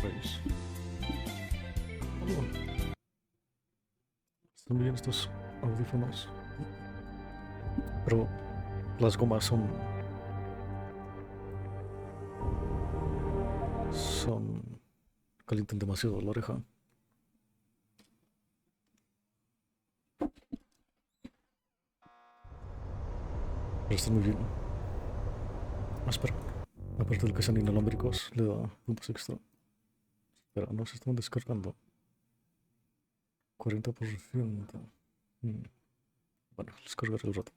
rayos. Oh, están bien estos audífonos. Pero las gomas son calientan demasiado la oreja. Pero están muy bien. Ah, espera. Aparte de que sean inalámbricos, le da puntos extra. Espera, no se están descargando. 40%. Bueno, les cargaré el rato.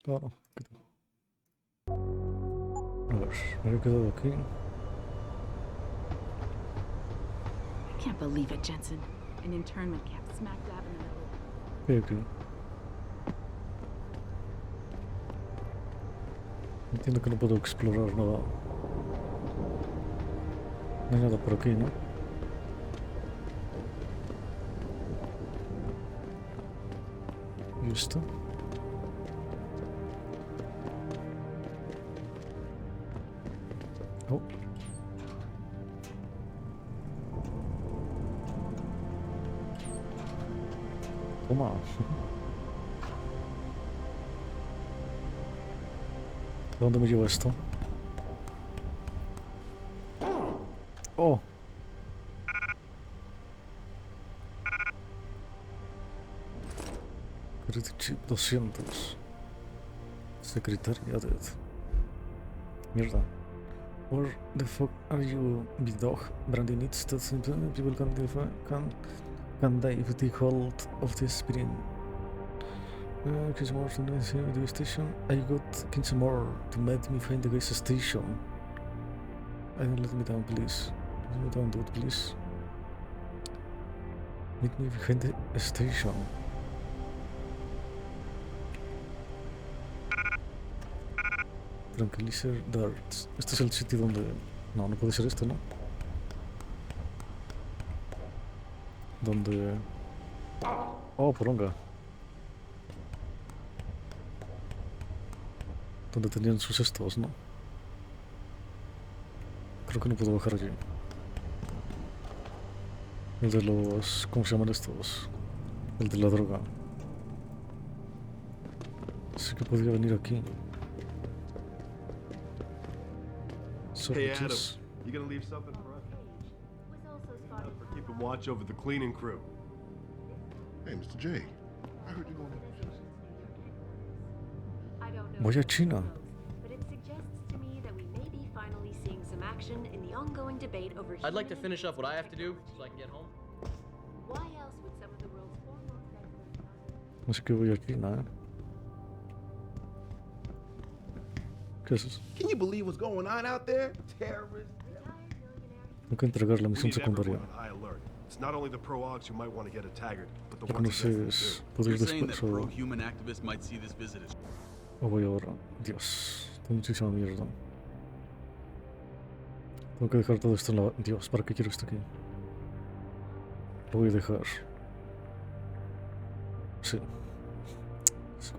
Ah, no. A ver, me había quedado aquí. I can't believe it, Jensen. An internment camp smack dab in the middle. Ok. Entiendo que no puedo explorar nada. No hay nada por aquí, ¿no? ¿Y esto? Oh. Toma. ¿A dónde me lleva esto? Oh. Credit chip 200. Secretaria de... Mierda. Where the fuck are you, big dog? Brandy needs that people can die if they hold of the spirit. Chris Morton is here at the station. I got Kings more to make me find the gas station. I don't let me down, please. Let me down, dude, please. Meet me behind the station. Tranquilizer darts. Este es el sitio donde... No, no puede ser este, ¿no? Donde... Oh, poronga. Donde tenían sus estos, ¿no? Creo que no puedo bajar allí. El de los... ¿Cómo se llaman estos? El de la droga. Así que podría venir aquí. Hey Adam, you gonna leave something for us? For keeping watch over the cleaning crew. Hey, Mr. J, I heard you going to... Voy a China. But it suggests to me that we may be finally seeing some action in the ongoing debate over I'd like to finish up what I have to do so I can get home. Why else would some of the world's foremost experts... Así que voy a China, ¿eh? ¿Qué es eso? Can you believe what's going on out there? Terrorists. Tengo que entregar la misión secundaria. It's not only the pro-ogs who might want to get a taggart, but the Ya ones that conoces do. poder You're saying that después o... pro-human activists might see this visit as... O voy ahora. Dios, tengo muchísima mierda. Tengo que dejar todo esto en la... Dios, ¿para qué quiero esto aquí? Lo voy a dejar. Sí.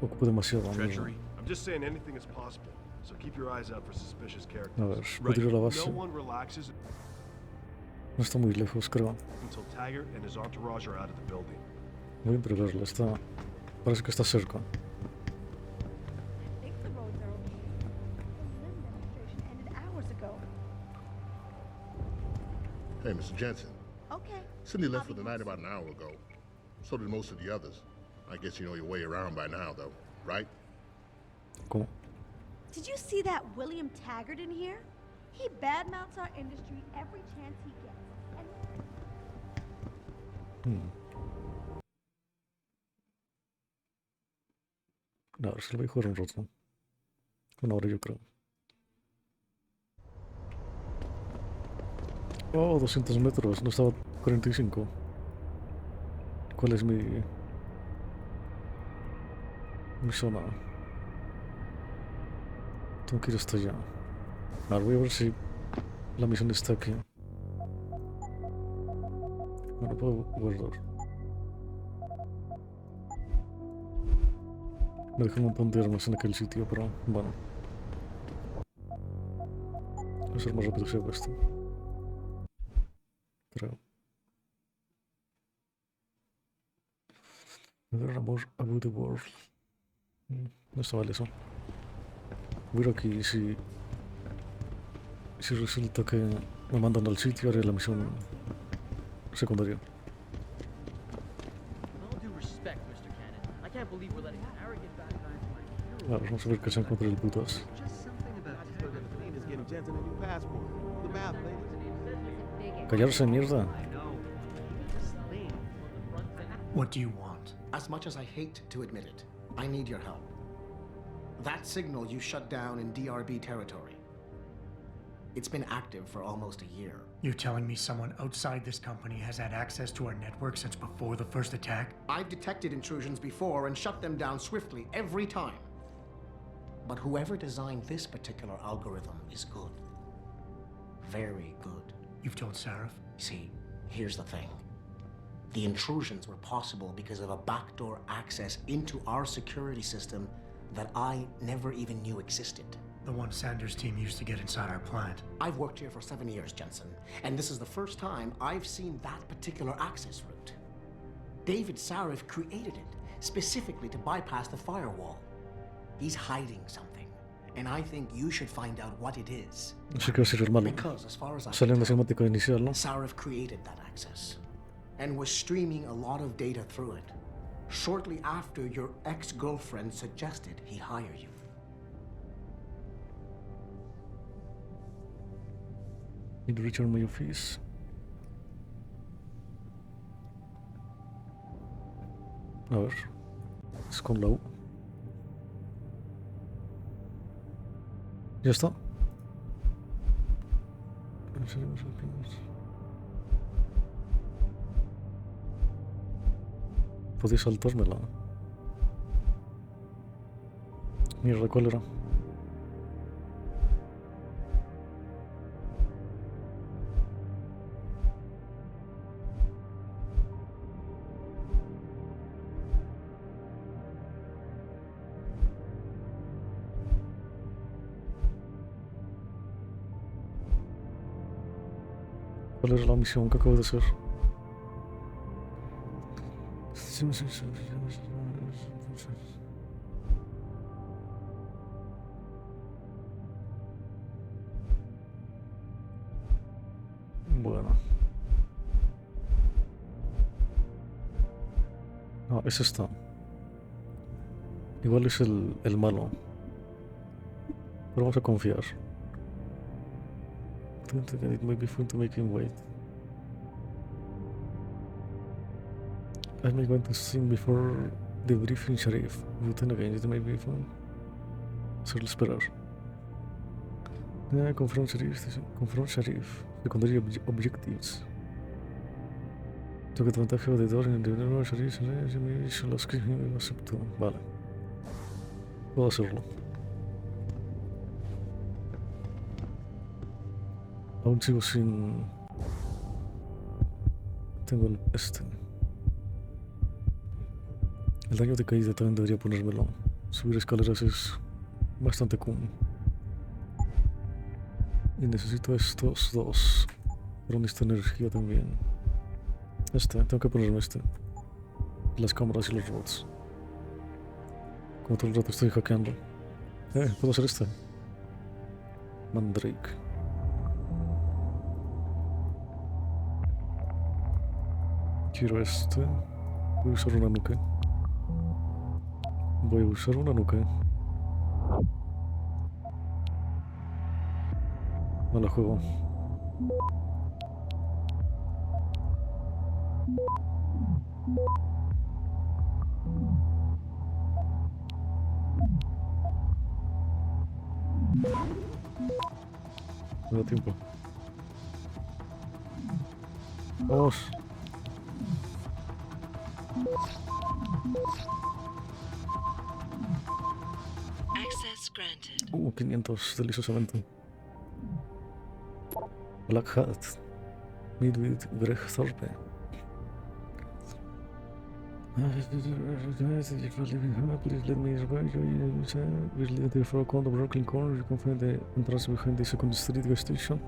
Ocupo demasiado mierda. treachery. I'm just saying anything is possible, so keep your eyes out for suspicious A characters. ver, puedo ir a la base. No one relaxes No está muy lejos, creo. until Taggart and his entourage are out of the building. Voy a entregarla, está... Parece que está cerca. I think the roads are okay. The Lynn demonstration ended hours ago. Hey, Mr. Jensen. Okay. Cindy left for the night about an hour ago. So did most of the others. I guess you know your way around by now, though, right? ¿Cómo? Did you see that William Taggart in here? He badmouths our industry every chance he gets. A ver, se lo voy a jugar un rato. Una hora yo creo. Oh, 200 metros, no estaba 45. ¿Cuál es mi zona? Tengo que ir hasta allá. A ver, voy a ver si la misión está aquí. Bueno, puedo guardar. Me dejó un montón de armas en aquel sitio, pero bueno. Va a ser más rápido que hago esto. Creo. Never more about the world. No está mal eso. Voy a ir aquí si resulta que me mandan al sitio, haré la misión secundaria. With all due respect, Mr. Cannon, I can't believe we're letting an arrogant bad guy like you. A ver, vamos a ver qué se encuentra el putas. Just something about cleaners getting Jensen a new passport. The math, ladies. Callarse, mierda. What do you want? As much as I hate to admit it, I need your help. That signal you shut down in DRB territory. It's been active for almost a year. You're telling me someone outside this company has had access to our network since before the first attack? I've detected intrusions before and shut them down swiftly every time. But whoever designed this particular algorithm is good. Very good. You've told Sarif? See, here's the thing. The intrusions were possible because of a backdoor access into our security system that I never even knew existed. The one Sanders' team used to get inside our plant. I've worked here for 7 years, Jensen, and this is the first time I've seen that particular access route. David Sarif created it specifically to bypass the firewall. He's hiding something, and I think you should find out what it is. Así que va a ser malo. Because as far as I Sale en can la tell, cinemática inicial, ¿no? Sarif created that access and was streaming a lot of data through it shortly after your ex-girlfriend suggested he hire you. Need to return my office. A ver. Es con la U. Ya está. Podéis saltármela. Mierda, ¿cuál era? ¿Cuál era la misión que acabo de hacer? Bueno. No, es esta. Igual es el malo. Pero vamos a confiar. It might be fun to make him wait. I may want to sing before the briefing Sharif. But then again, it may be fun. Hacerle esperar. Confront Sharif. Secondary objectives. Tengo que ventaja de door en el nuevo Sharif. Los que aceptó. Vale. Puedo hacerlo. Aún sigo sin... Tengo este. El daño de caída también debería ponérmelo. Subir escaleras es bastante común. Y necesito estos dos. Pero necesito energía también. Tengo que ponerme este. Las cámaras y los robots. Como todo el rato estoy hackeando. Puedo hacer este. Mandrake. Quiero este. Voy a usar una nuca. Voy a usar una nuca. No la juego. Me da tiempo. Vamos. Access granted. 500 deliciosamente. Black Hat. Meet with Greg Thorpe. Guys, if you're living here, please let me survive you. We're leaving for a corner, Brooklyn corner. You can find the entrance behind the second street gas station.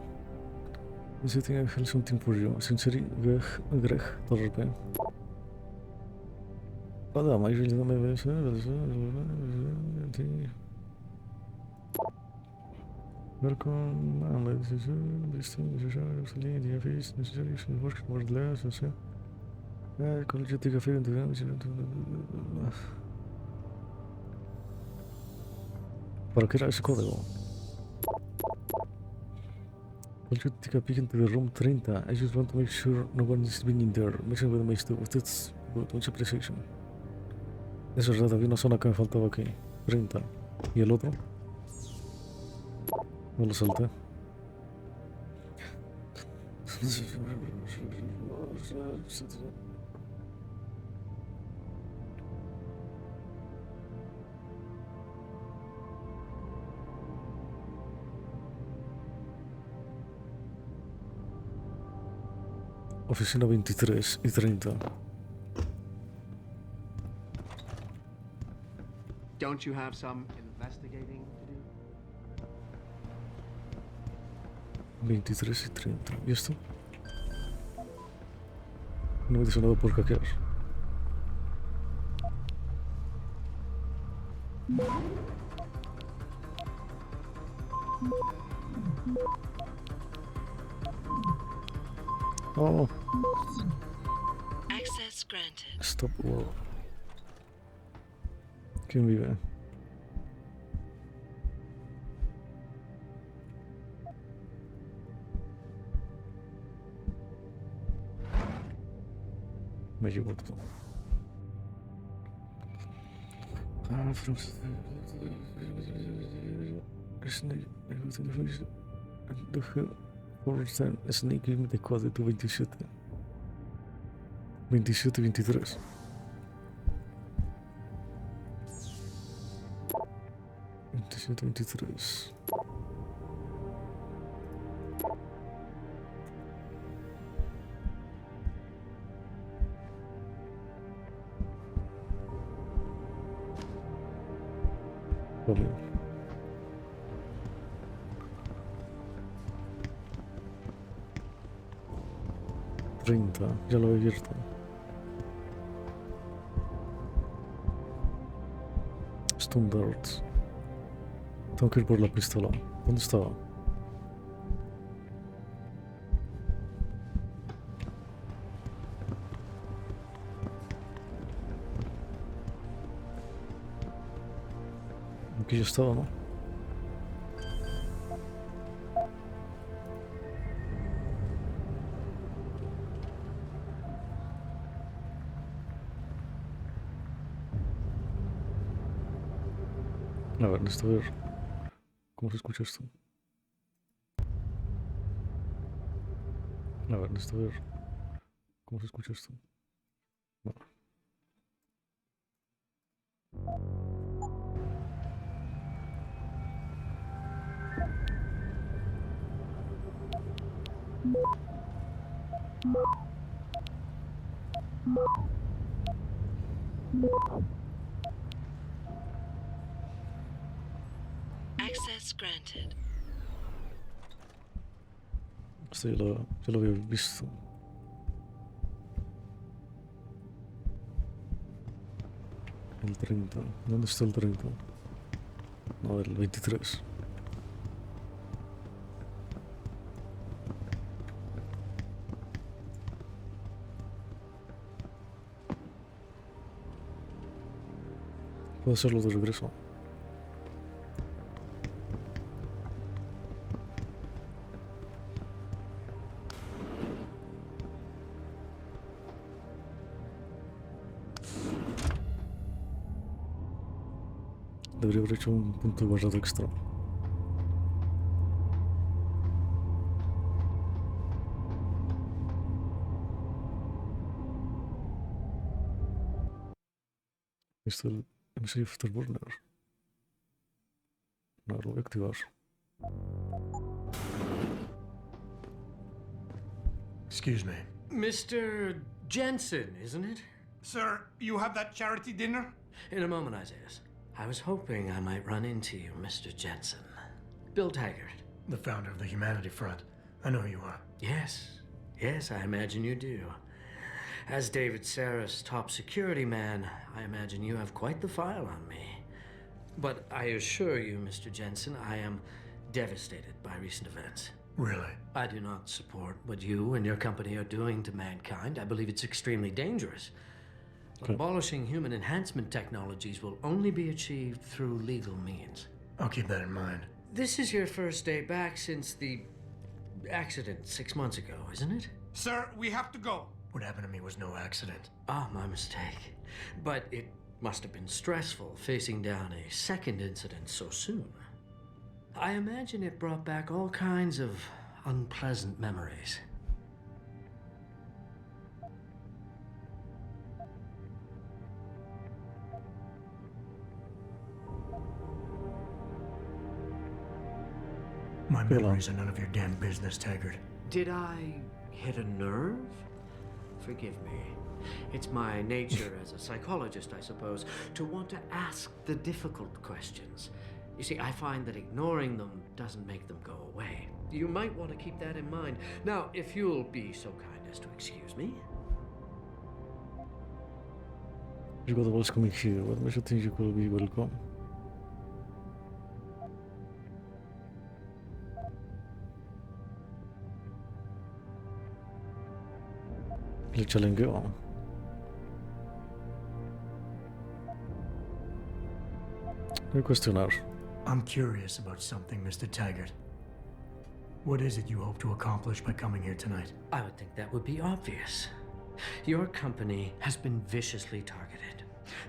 Is it I have something for you? Sincerely, Greg, Torbe. Adam, I really don't know. Welcome, this is this thing is absolutely the office necessary for work more less, so. College take a fair ¿Para qué era ese código? College take a peek into the room 30. I just want to make sure no one is been in there. Mixing with my stuff. That's good. Mucha appreciation. Eso es verdad, había una zona que me faltaba aquí. 30. ¿Y el otro? No lo salté. Oficina 23 y 30. Don't you have some investigating to do? 23 y 30. ¿Y esto? No me dice nada por hackear. Oh. Access granted. Stop war. ¿Quién vive? Me llevo todo. Snake, give me the code to 27. 27 y 23. 27 y 23. Vale. 30, ya lo he abierto. Stone darts. Tengo que ir por la pistola. ¿Dónde estaba? Aquí ya estaba, ¿no? A ver, necesito ver cómo se escucha esto. A ver, necesito ver cómo se escucha esto. No. Access granted. Esto ya lo había visto. El 30. ¿Dónde está el 30? No, el 23. Puedo hacerlo de regreso. Debería haber hecho un punto de guardado extra. Este es el MC Afterburner. No, lo voy a activar. Excuse me. Mr. Jensen, isn't it? Sir, you have that charity dinner? In a moment, Isaiah. I was hoping I might run into you, Mr. Jensen. Bill Taggart. The founder of the Humanity Front. I know who you are. Yes, I imagine you do. As David Sarif's top security man, I imagine you have quite the file on me. But I assure you, Mr. Jensen, I am devastated by recent events. Really? I do not support what you and your company are doing to mankind. I believe it's extremely dangerous. But abolishing human enhancement technologies will only be achieved through legal means. I'll keep that in mind. This is your first day back since the accident 6 months ago, isn't it? Sir, we have to go. What happened to me was no accident. Ah, my mistake. But it must have been stressful facing down a second incident so soon. I imagine it brought back all kinds of unpleasant memories. My memories are none of your damn business, Taggart. Did I hit a nerve? Forgive me. It's my nature as a psychologist, I suppose, to want to ask the difficult questions. You see, I find that ignoring them doesn't make them go away. You might want to keep that in mind. Now, if you'll be so kind as to excuse me. Przygotował komiksy, ładnie się tym się lubi wielką. Il challenge on. No questionnaire. I'm curious about something, Mr. Taggart. What is it you hope to accomplish by coming here tonight? I would think that would be obvious. Your company has been viciously targeted.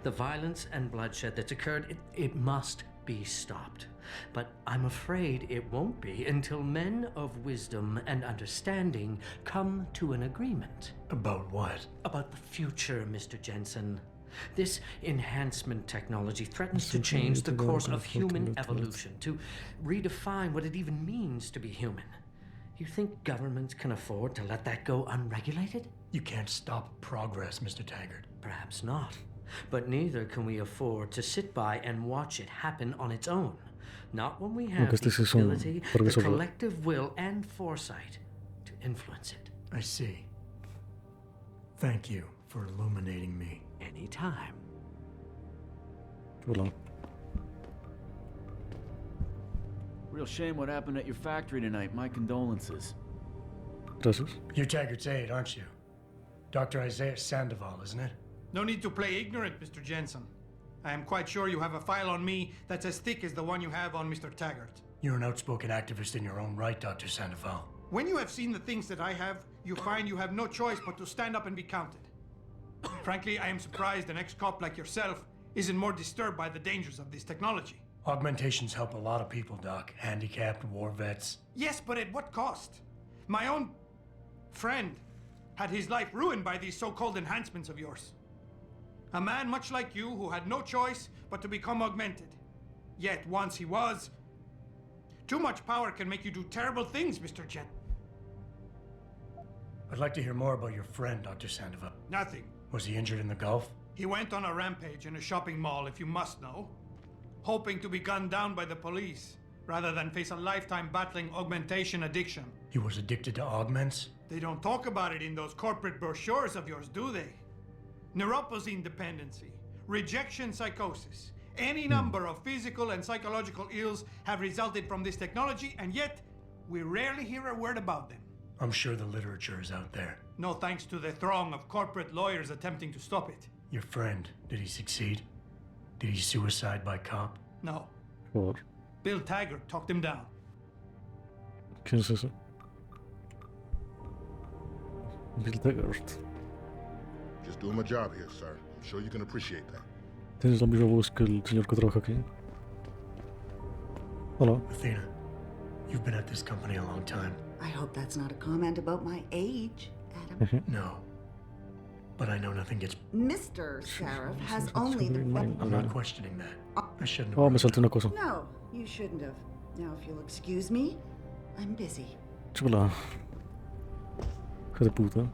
The violence and bloodshed that's occurred, it must be stopped. But I'm afraid it won't be until men of wisdom and understanding come to an agreement. About what? About the future, Mr. Jensen. This enhancement technology threatens to change the course of human evolution, to redefine what it even means to be human. You think governments can afford to let that go unregulated? You can't stop progress, Mr. Taggart. Perhaps not. But neither can we afford to sit by and watch it happen on its own. Not when we have the ability, the collective will, and foresight to influence it. I see. Thank you for illuminating me. Anytime. Voilà. Real shame what happened at your factory tonight. My condolences. Gracias. You're Taggart's aide, aren't you? Dr. Isaiah Sandoval, isn't it? No need to play ignorant, Mr. Jensen. I am quite sure you have a file on me that's as thick as the one you have on Mr. Taggart. You're an outspoken activist in your own right, Dr. Sandoval. When you have seen the things that I have, you find you have no choice but to stand up and be counted. Frankly, I am surprised an ex-cop like yourself isn't more disturbed by the dangers of this technology. Augmentations help a lot of people, Doc. Handicapped, war vets. Yes, but at what cost? My own friend had his life ruined by these so-called enhancements of yours. A man much like you who had no choice but to become augmented. Yet once he was, too much power can make you do terrible things, Mr. Jen. I'd like to hear more about your friend, Dr. Sandoval. Nothing. Was he injured in the Gulf? He went on a rampage in a shopping mall, if you must know, hoping to be gunned down by the police, rather than face a lifetime battling augmentation addiction. He was addicted to augments? They don't talk about it in those corporate brochures of yours, do they? Neuroposine dependency, rejection psychosis, any number of physical and psychological ills have resulted from this technology, and yet we rarely hear a word about them. I'm sure the literature is out there. No thanks to the throng of corporate lawyers attempting to stop it. Your friend, did he succeed? Did he suicide by cop? No. What? Bill Taggart talked him down. ¿Quién es ese? Bill Taggart. Just doing my job here, sir. I'm sure you can appreciate that. ¿Tienes la misma voz que el señor que trabaja aquí? Hola. Athena, you've been at this company a long time. I hope that's not a comment about my age, Adam. No. But I know nothing gets... Mr. Sarif has only the... I'm not questioning that. I shouldn't have... Oh, me salté una cosa. No, you shouldn't have. Now, if you'll excuse me, I'm busy. Chula. Hija de puta.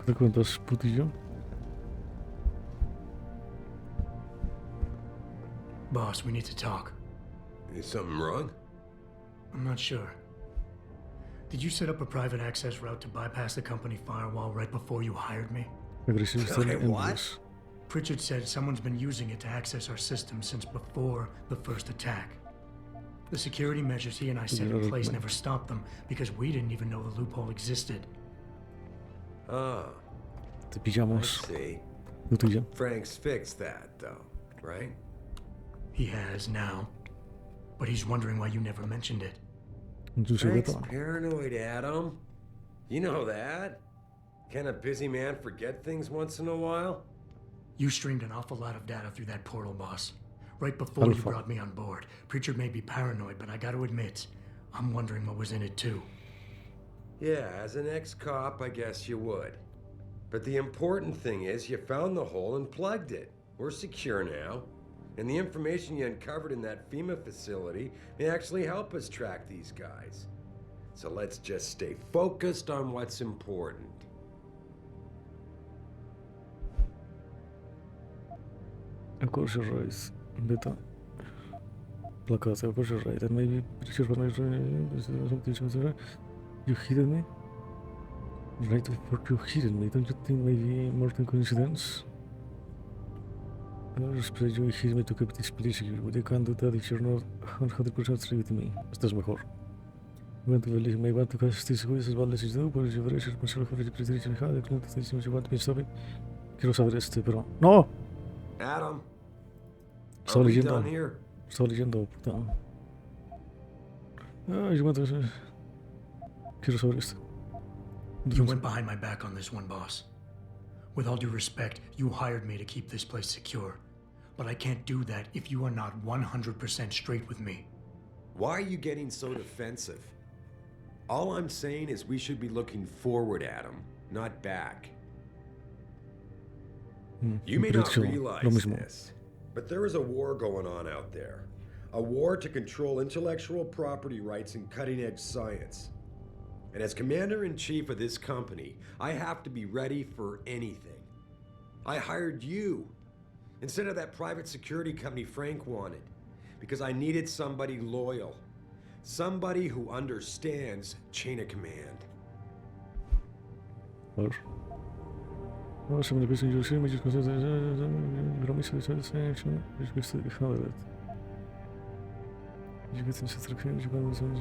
¿Te cuentas, putillo? Boss, we need to talk. Is something wrong? I'm not sure. Did you set up a private access route to bypass the company firewall right before you hired me? What? Pritchard said someone's been using it to access our system since before the first attack. The security measures he and I set in place never stopped them because we didn't even know the loophole existed. Ah. Te pillamos. See. Putillo. Frank's fixed that, though, right? He has now. But he's wondering why you never mentioned it. Frank's paranoid, Adam. You know that. Can a busy man forget things once in a while? You streamed an awful lot of data through that portal, boss. Right before you brought me on board. Pritchard may be paranoid, but I gotta admit, I'm wondering what was in it too. Yeah, as an ex-cop, I guess you would. But the important thing is you found the hole and plugged it. We're secure now. And the information you uncovered in that FEMA facility may actually help us track these guys. So let's just stay focused on what's important. Of course you're right. Beta. Plakat, of course you're right. And maybe Pritchard was you hit me? Right before you hit me. Don't you think maybe more than coincidence? I respect you hit me to keep this place secure, but you can't do that if you're not 100% straight with me. Esto es mejor. I want to believe me, I want to cast this way as well as you do, but you're very responsible for the presentation I had. I can't think you want me to stop it. Quiero saber pero... ¡No! Adam, Estaba are we leyendo. done here? Estaba leyendo, puta. Yo want to... Quiero saber esto. You went behind my back on this one, boss. With all due respect, you hired me to keep this place secure. But I can't do that if you are not 100% straight with me. Why are you getting so defensive? All I'm saying is we should be looking forward, Adam, not back. You may not realize this, but there is a war going on out there. A war to control intellectual property rights and cutting-edge science. And as commander-in-chief of this company, I have to be ready for anything. I hired you instead of that private security company Frank wanted, because I needed somebody loyal. Somebody who understands chain of command. No, se me lo pienso yo, sí, me discuto bromis de esa section, es que estoy dejando de ver. Yo que tengo esa atracción, yo cuando son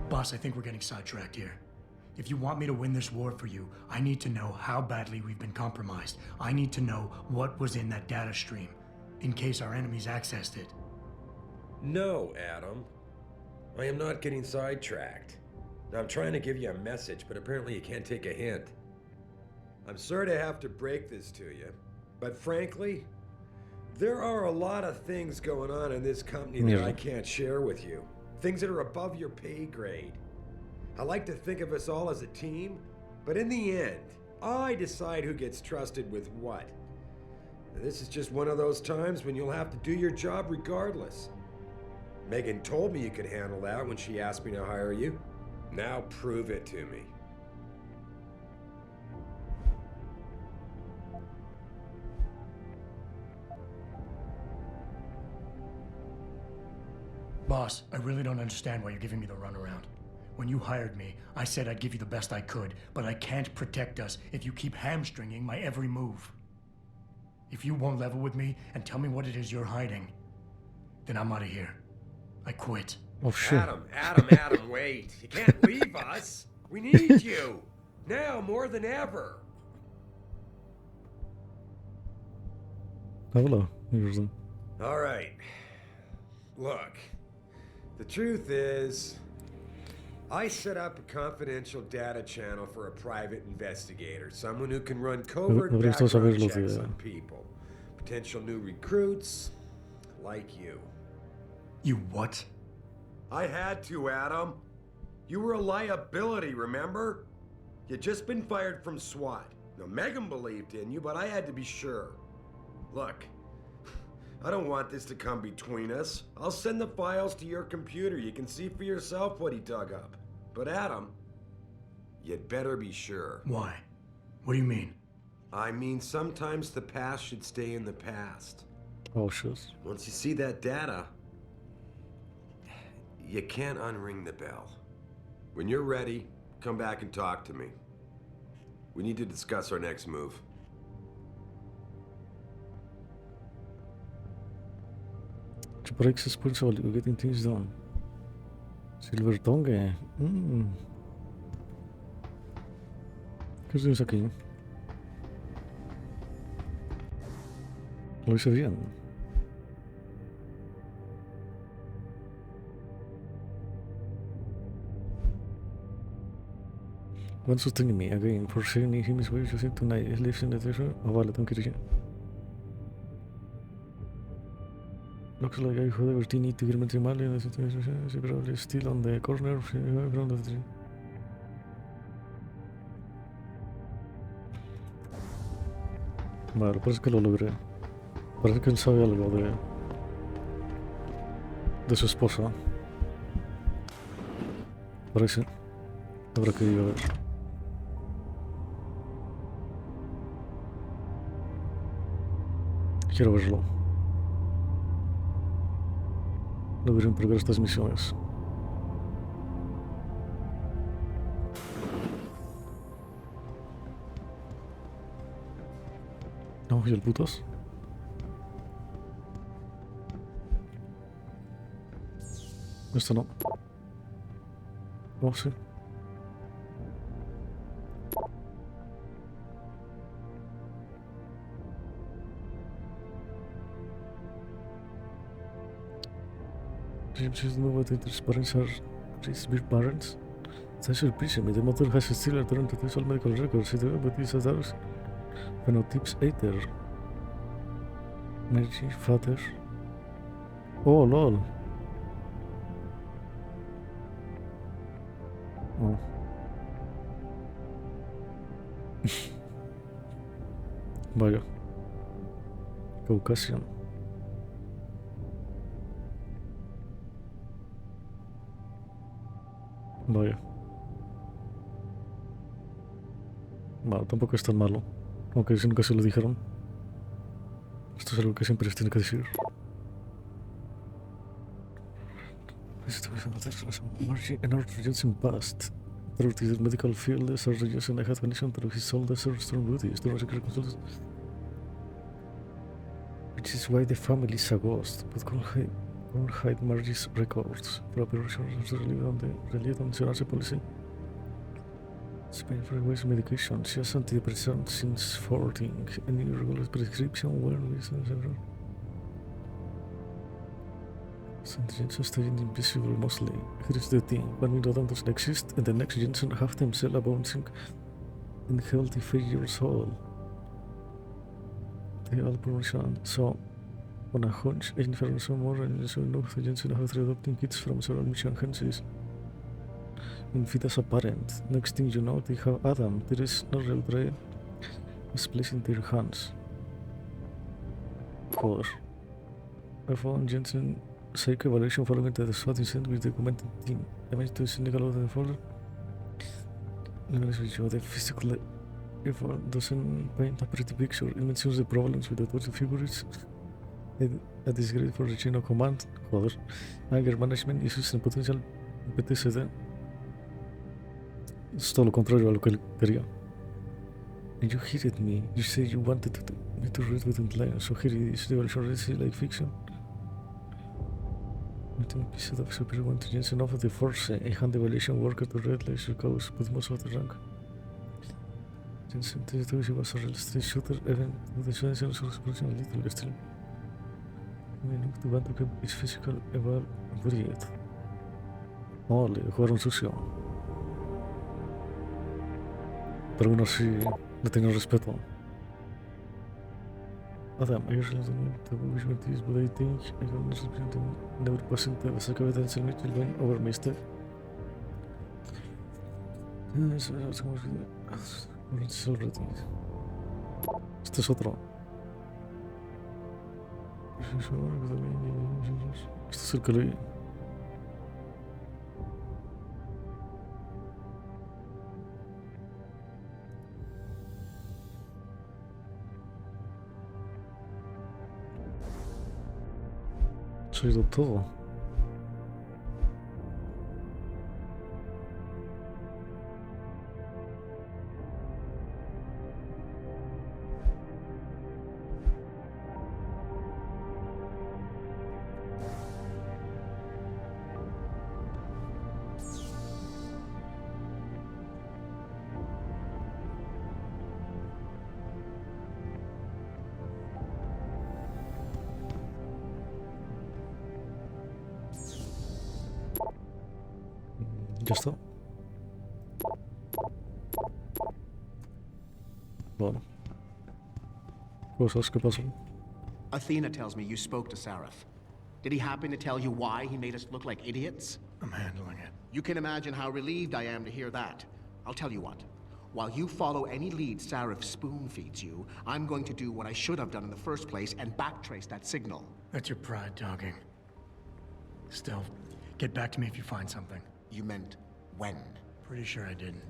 Boss, I think we're getting sidetracked here. If you want me to win this war for you, I need to know how badly we've been compromised. I need to know what was in that data stream, in case our enemies accessed it. No, Adam. I am not getting sidetracked. I'm trying to give you a message, but apparently you can't take a hint. I'm sorry to have to break this to you, but frankly, there are a lot of things going on in this company that I can't share with you. Things that are above your pay grade. I like to think of us all as a team, but in the end, I decide who gets trusted with what. This is just one of those times when you'll have to do your job regardless. Megan told me you could handle that when she asked me to hire you. Now prove it to me. Boss, I really don't understand why you're giving me the runaround. When you hired me, I said I'd give you the best I could, but I can't protect us if you keep hamstringing my every move. If you won't level with me and tell me what it is you're hiding, then I'm out of here. I quit. Oh, shit. Adam, wait. You can't leave us. We need you. Now more than ever. Hello, usually. All right. Look, the truth is, I set up a confidential data channel for a private investigator, someone who can run covert background checks on people, potential new recruits, like you. You what? I had to, Adam. You were a liability, remember? You'd just been fired from SWAT. Now, Megan believed in you, but I had to be sure. Look, I don't want this to come between us. I'll send the files to your computer. You can see for yourself what he dug up. But Adam, You'd better be sure. Why? What do you mean? I mean, sometimes the past should stay in the past. Oh, shit. Once you see that data, you can't unring the bell. When you're ready, come back and talk to me. We need to discuss our next move. To break suspense while you're getting things done. Silver Tongue. ¿Qué tienes aquí? Lo hice bien. One sustaining me again for sharing him his ways tonight. He lives in the treasure. Oh, vale, tengo que ir ya. Looks like I heard everything need to get me mal in the situation. She probably still on the corner from the tree. Vale, parece que lo logré. Parece que él sabe algo de su esposa. Parece. Habrá que ir a ver. Quiero verlo. Deberían probar estas misiones. No, ¿y el putas? Esto no. Oh, sí. She's not what his parents are. His beer parents. That's surprising me. The mother has still returned to all medical records. But these others. Phenotypes 8. Energy, father. Oh, lol. Oh. Vaya. Caucasian. Vaya. Bueno, tampoco es tan malo. Aunque si nunca se lo dijeron. Esto es algo que siempre les tiene que decir. In our reducing past, through the medical field, as a reducing I had connection through his soul, the strong bodies, the secret consultants. Which is why the family is a ghost, but can't hide Margie's records. For operations relied on insurance policy. Spain for waste medication. She has antidepressants since 14. Any regular prescription where we several. St. Jensen studied invisible mostly. Here's the thing, one mutant doesn't exist, and the next Jensen have themselves bouncing in healthy 5 years old. They all promotion, so on a hunch, information more and so know the Jensen have three adopting kids from several mission agencies. In fit as a parent. Next thing you know, they have Adam. There is no real brain. It's placed in their hands. Joder. I found Jensen psych evaluation following the SWAT incident with the documented team. I managed to sneak out of the folder. The physical effort doesn't paint a pretty picture. It mentions the problems with the torture figures. That is great for the chain of command. Joder. Anger management issues and potential PTSD. Es todo lo contrario a lo que él quería. And you hated me. You said you wanted me to read between lines, so here it is. The version is like fiction. Meeting piece of superior one to Jensen of the force. I hand the evaluation worker to red laser cows, but most of the rank. Jensen thought she was a real street shooter, even with the chance of explosion a little still. I mean, the band to keep his physical eval buried. Oh, le jugaron sucio. Pero aún así le tengo respeto. Adam, I usually don't know the wish with this, but I think I got no sufficient never present the second evidence in Mitchell going over my step. Este es otro. Este es el que leí. ha ido todo. Ya está. Bueno. Cosas que pasan. Athena tells me you spoke to Sareth. Did he happen to tell you why he made us look like idiots? I'm handling it. You can imagine how relieved I am to hear that. I'll tell you what. While you follow any lead Sareth spoon feeds you, I'm going to do what I should have done in the first place and backtrace that signal. That's your pride talking. Still, get back to me if you find something. You meant when? Pretty sure I didn't.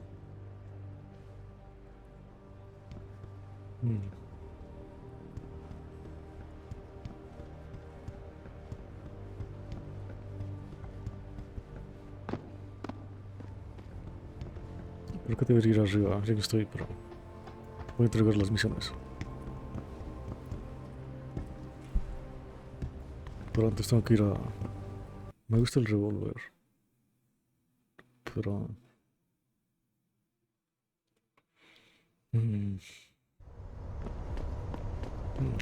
Creo que debería ir arriba, ya que estoy, pero voy a entregar las misiones. Pero antes tengo que ir a... Me gusta el revólver. Pero... Me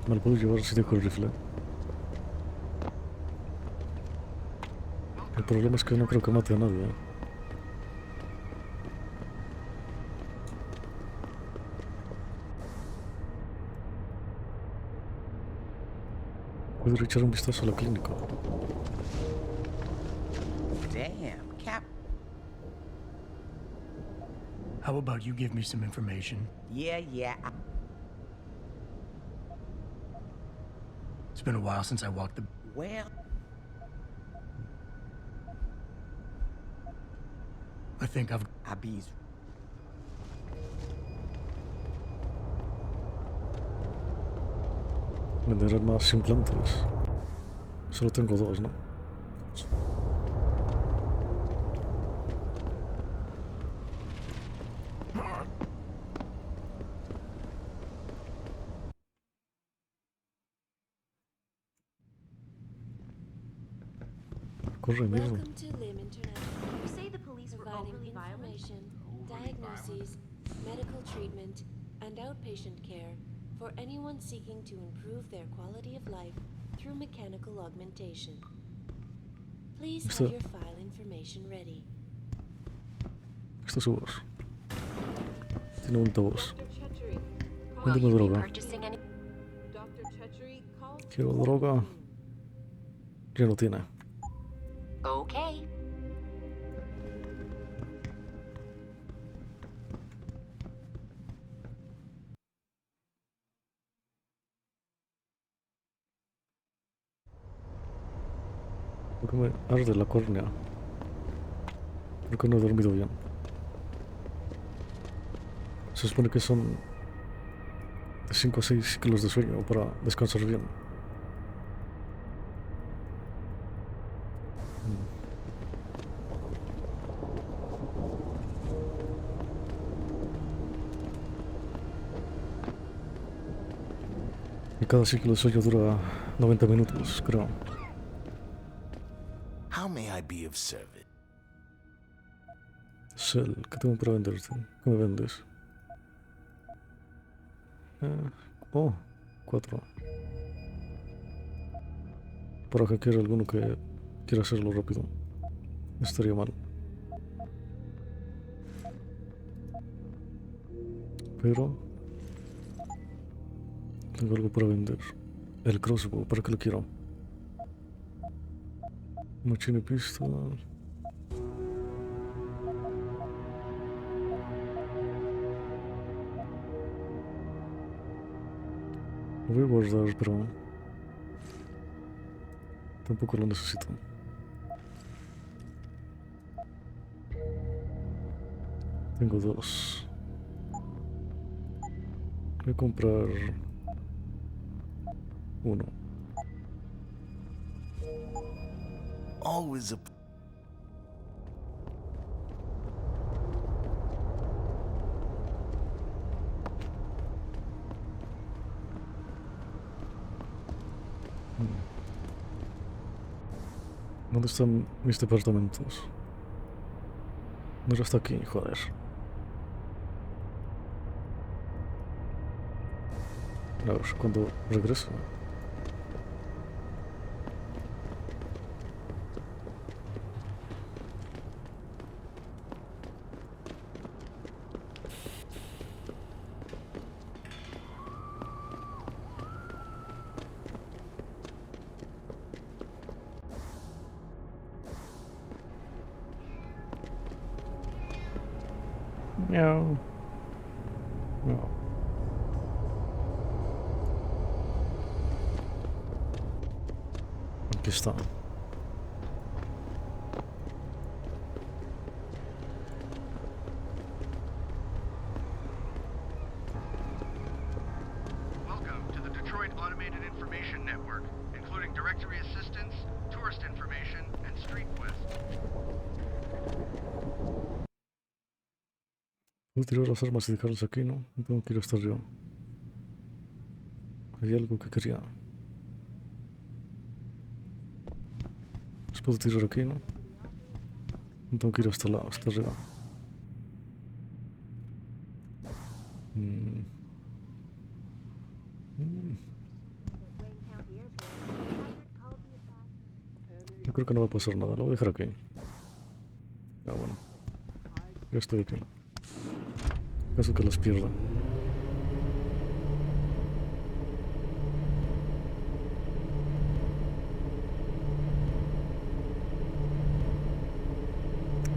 lo puedo llevar si dejo el rifle. El problema es que no creo que mate a nadie. Puedo echar un vistazo a la clínica. Damn, Cap. How about you give me some information? Yeah. It's been a while since I walked the... Well... I think I've... Abis. Vender más implantes. Solo tengo dos, ¿no? Corre, mierda. Welcome to Lim International. You say the police were overly violent? Information, diagnoses, medical treatment, and outpatient care for anyone seeking to improve their quality of life through mechanical augmentation. Please have your file information ready. Esto es su voz. Tiene bonita voz. Véndeme droga. Quiero droga. Ya no tiene. Okay. ¿Por qué me arde la córnea? Creo que no he dormido bien. Se supone que son de 5 a 6 ciclos de sueño para descansar bien. Y cada ciclo de sueño dura 90 minutos, creo. How may I be of service? Cell, ¿qué tengo para venderte? ¿Qué me vendes? 4. Para hackear alguno que quiera hacerlo rápido. No estaría mal. Pero tengo algo para vender. El crossbow, ¿para qué lo quiero? Machine pistol. Lo voy a guardar, pero tampoco lo necesito. Tengo 2. Voy a comprar 1. always a... ¿Dónde están mis departamentos? No era hasta aquí, joder. A ver, cuando regreso. Miau. Miau. Aquí está. Welcome to the Detroit Automated Information Network, including directory assistance, tourist information, and street quest. Puedo tirar las armas y dejarlas aquí, ¿no? No tengo que ir a estar yo. Hay algo que quería. Los puedo tirar aquí, ¿no? No tengo que ir hasta arriba. Yo creo que no va a pasar nada. Lo voy a dejar aquí. Ah, bueno. Ya estoy aquí. Caso que las pierda.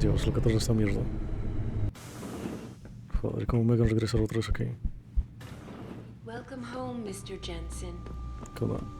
Dios, lo que atrás esta mierda. Joder, ¿cómo me hagan regresar otra vez aquí? Welcome home, Mr. Jensen. Come on.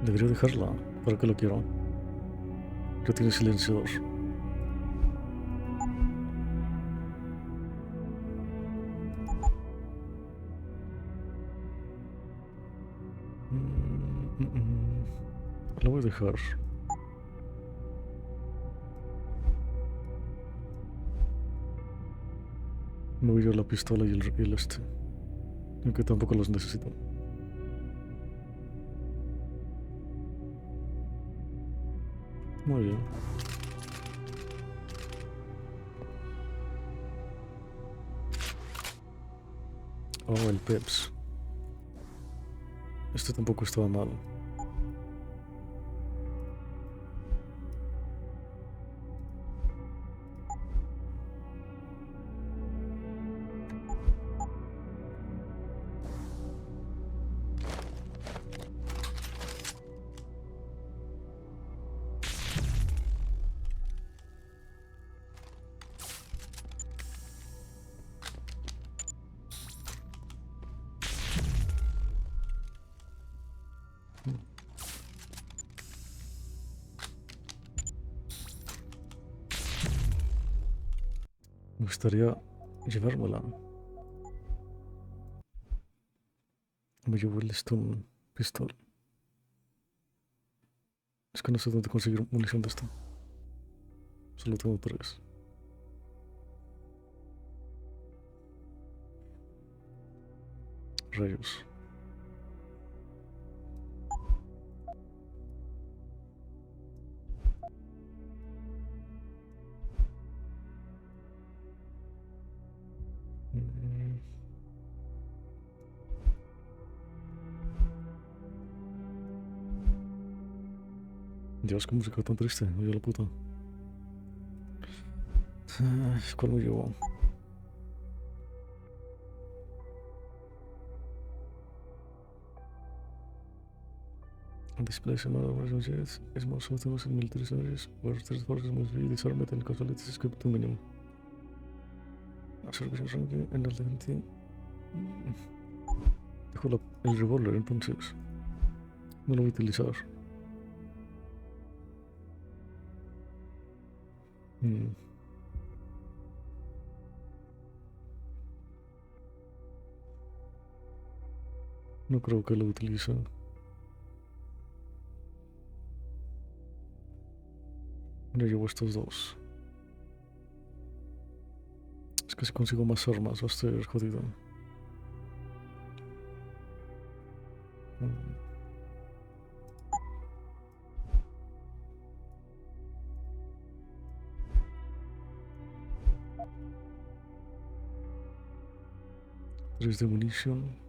Debería dejarla. ¿Para qué lo quiero? Ya tiene silenciador. La voy a dejar. Me voy a la pistola y el este. Aunque tampoco los necesito. Muy bien. Oh, el Peps. Este tampoco estaba mal. Me gustaría llevármela. Me llevo el Stone Pistol. Es que no sé dónde conseguir munición de esto. Solo tengo 3. Rayos. Dios, qué música tan triste, oye la puta. ¿Cuál me llevó? Display similar versions is more something in military service where third forces must be disarmed and casualties escape to minimum. Service ranking en el gente. Dejo el revólver entonces. No lo voy a utilizar. No creo que lo utilice. Ya llevo estos dos. Es que si consigo más armas va a estar jodido. Tres de munición.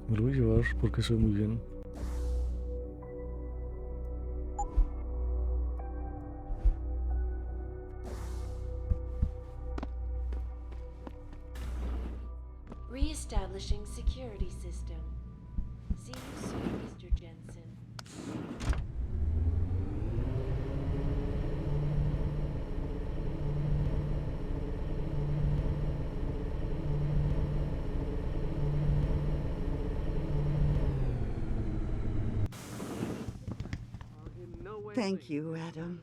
Me lo voy a llevar porque se ve muy bien. Re-establishing security system. See you soon, Mr. Jensen. Thank you, Adam.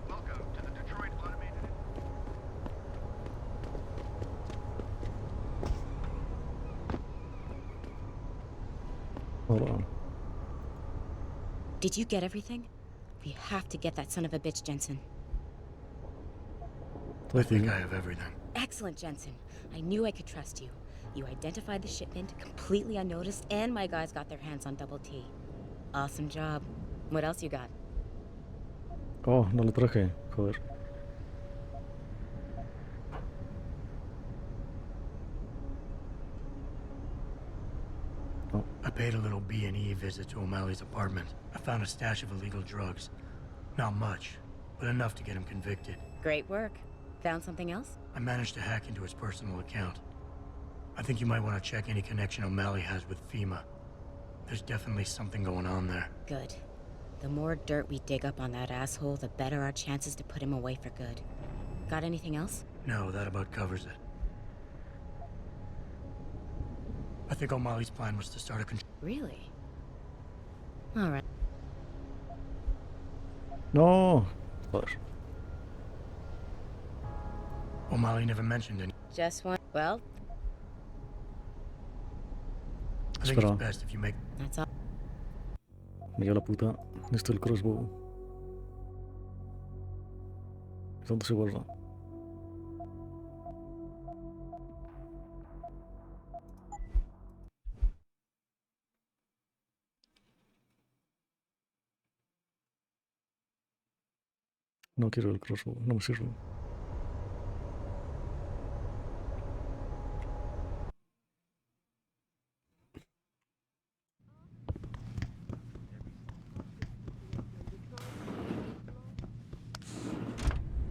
Welcome to the Detroit Automated. Hola. Did you get everything? We have to get that son of a bitch, Jensen. I think I have everything. Excellent, Jensen. I knew I could trust you. You identified the shipment completely unnoticed, and my guys got their hands on Double T. Awesome job. What else you got? Oh, no lo traje. Joder. I paid a little B&E visit to O'Malley's apartment. I found a stash of illegal drugs. Not much, but enough to get him convicted. Great work. Found something else? I managed to hack into his personal account. I think you might want to check any connection O'Malley has with FEMA. There's definitely something going on there. Good. The more dirt we dig up on that asshole, the better our chances to put him away for good. Got anything else? No, that about covers it. I think O'Malley's plan was to start a Really? All right. No. Joder. O'Malley never mentioned any. Just one. Well, I think it's best if you make. that's all. Me lleva la puta. Necesito el crossbow. ¿Dónde se guarda? No quiero el crossbow, no me sirve.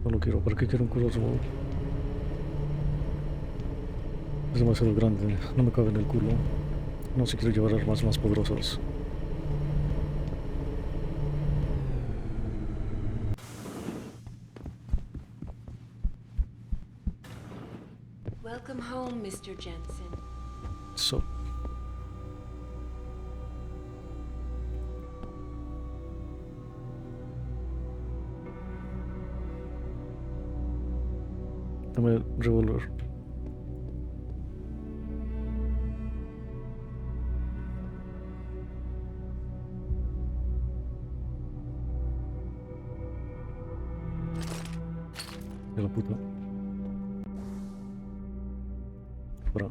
No lo quiero, ¿para qué quiero un crossbow? Es demasiado grande, no me cabe en el culo. No sé, quiero llevar armas más poderosas. Welcome home, Mr. Jensen. So. Dame el revólver. De la puta. Fuera.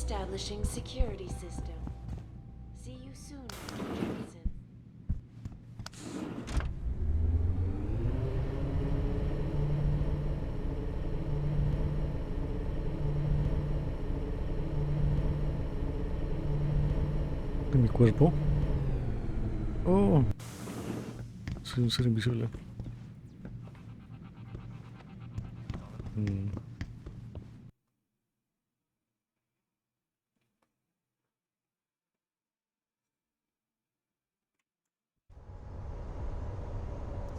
Establishing security system. See you soon, Mr. Jackson. De mi cuerpo. Oh, soy un ser invisible.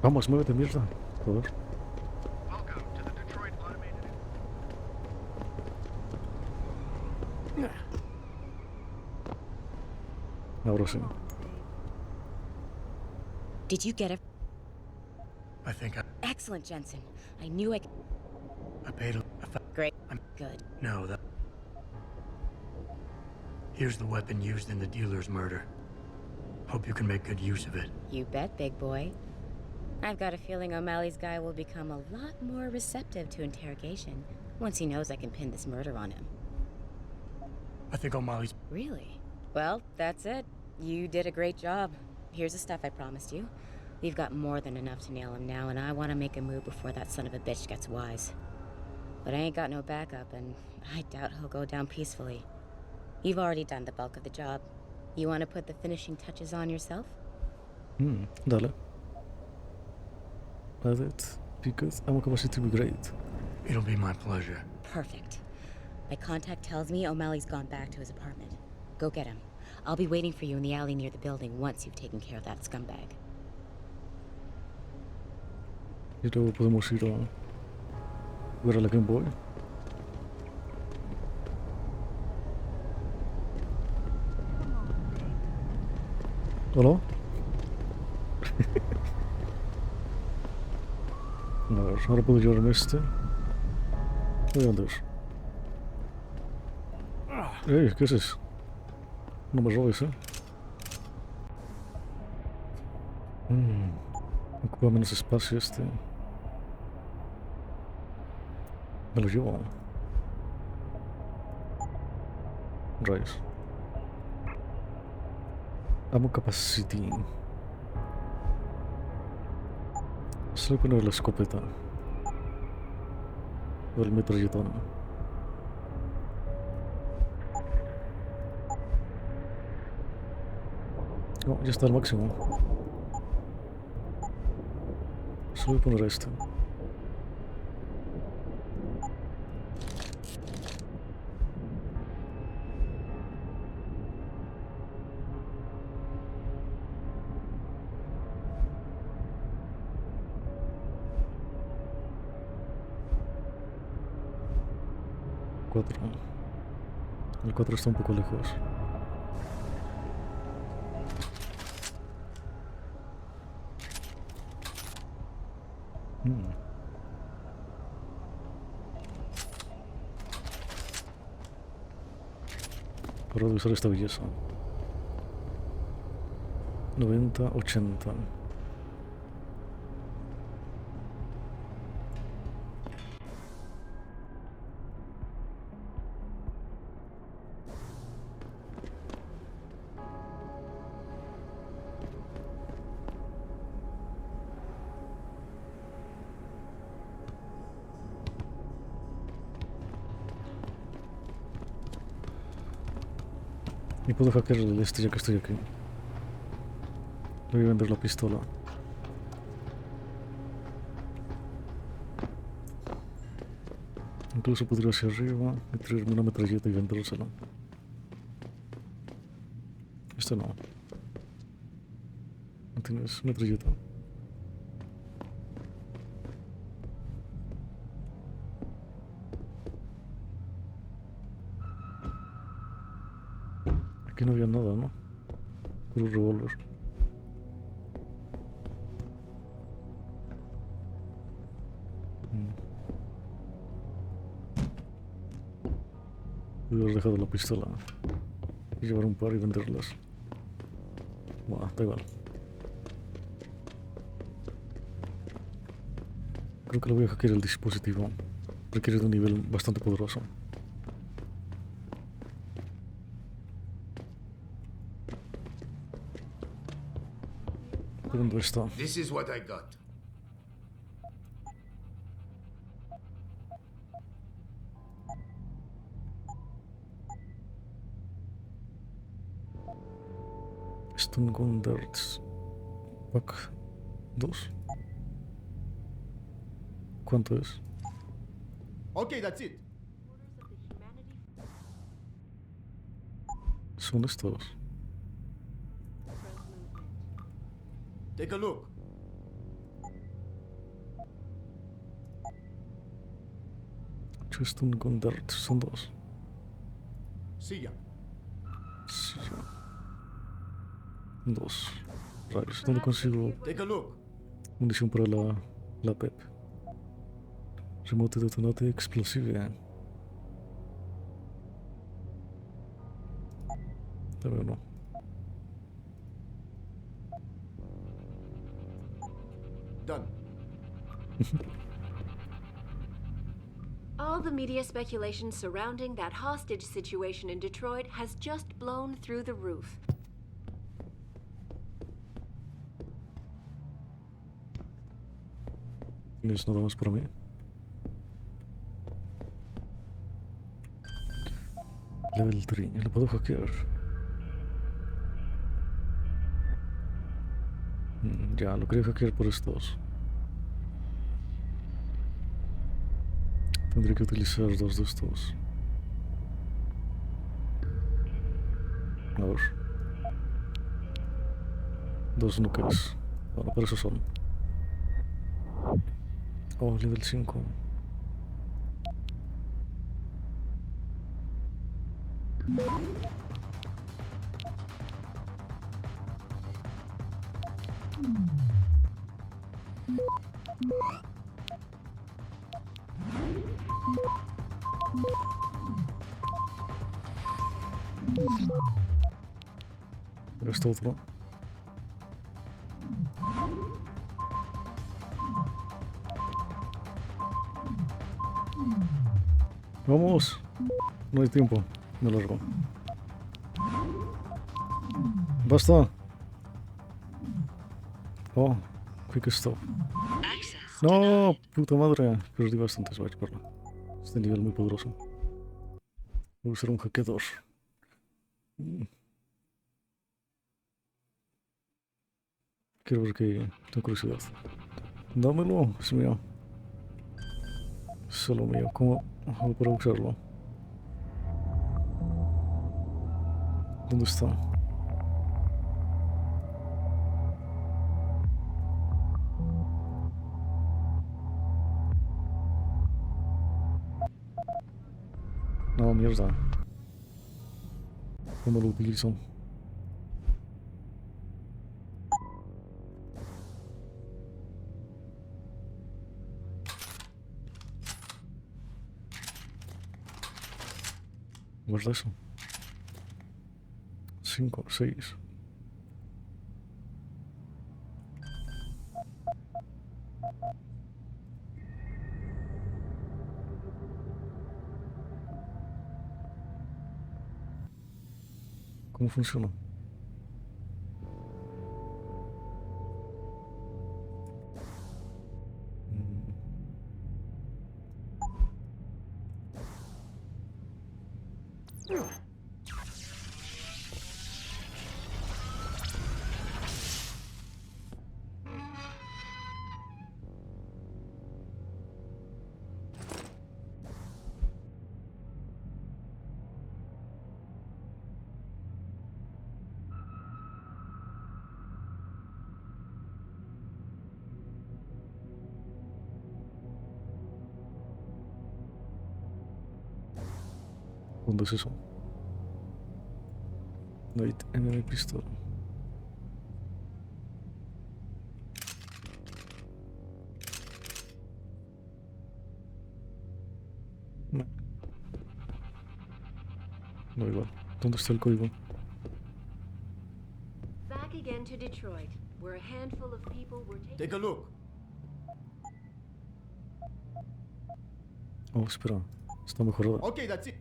Vamos, muévete, mierda. Joder. Ahora sí. Did you get it? I think Excellent, Jensen. I knew I. I paid Great. I'm good. No, that... Here's the weapon used in the dealer's murder. Hope you can make good use of it. You bet, big boy. I've got a feeling O'Malley's guy will become a lot more receptive to interrogation once he knows I can pin this murder on him. I think O'Malley's... Really? Well, that's it. You did a great job. Here's the stuff I promised you. We've got more than enough to nail him now, and I want to make a move before that son of a bitch gets wise. But I ain't got no backup, and I doubt he'll go down peacefully. You've already done the bulk of the job. You want to put the finishing touches on yourself? Dale. Add it, because I want capacity to be great. It'll be my pleasure. Perfect. My contact tells me O'Malley's gone back to his apartment. Go get him. I'll be waiting for you in the alley near the building once you've taken care of that scumbag. Y luego podemos ir a ver a la Game Boy. ¿Hola? A ver, ahora puedo llevarme este. Voy a andar. ¿Qué es eso? No me robes, Ocupa menos espacio este. Me lo llevo. Rayos. Amo capacity. Se voy a poner la escopeta. O el metralletón. No, ya está al máximo. Solo voy a poner esto. El 4 está un poco lejos. Para de usar esta belleza. 90, 80. Y puedo hackear el este ya que estoy aquí. Le voy a vender la pistola. Incluso podría ir hacia arriba y traerme una metralleta y vendérsela. Este no. ¿No tienes metralleta? Aquí no había nada, ¿no? Puro revólver. Voy a haber dejado la pistola y llevar un par y venderlas. Buah, da igual. Creo que le voy a hackear el dispositivo. Requiere de un nivel bastante poderoso. ¿Por dónde está? This is what I got. Stungunderts. Pack 2. ¿Cuánto es? Okay, that's it. Son estos. Take a look. Stungunderts son 2. See ya. Sí. 2. Rayos, ¿dónde consigo Take a look. munición para la PEP? Remote detonate explosive. También no. Done. All the media speculation surrounding that hostage situation in Detroit has just blown through the roof. ¿Tienes nada más para mí? Level 3, ¿lo puedo hackear? Ya, lo quería hackear por estos. Tendré que utilizar 2 de estos. A ver. 2 nuques. Bueno, por eso son. Oh, level 5. Esto otro. Vamos. No hay tiempo. Me largo. Basta. Oh, quick stop. No, puta madre. Perdí bastantes bytes, perla. Este nivel muy poderoso. Voy a usar un hackeador. Quiero ver qué. Tengo curiosidad. Dámelo, es mío. Solo mío. ¿Cómo hago para usarlo? ¿Dónde está? No, mierda. ¿Cómo lo utilizo? Guarda eso. 5, 6. ¿Cómo funciona? ¿Dónde es eso? Night enemy pistol. No. No igual. ¿Dónde está el código? Back again to Detroit, where a handful of people were taken. Take a look. Oh, espera. Está mejorada. Okay, that's it.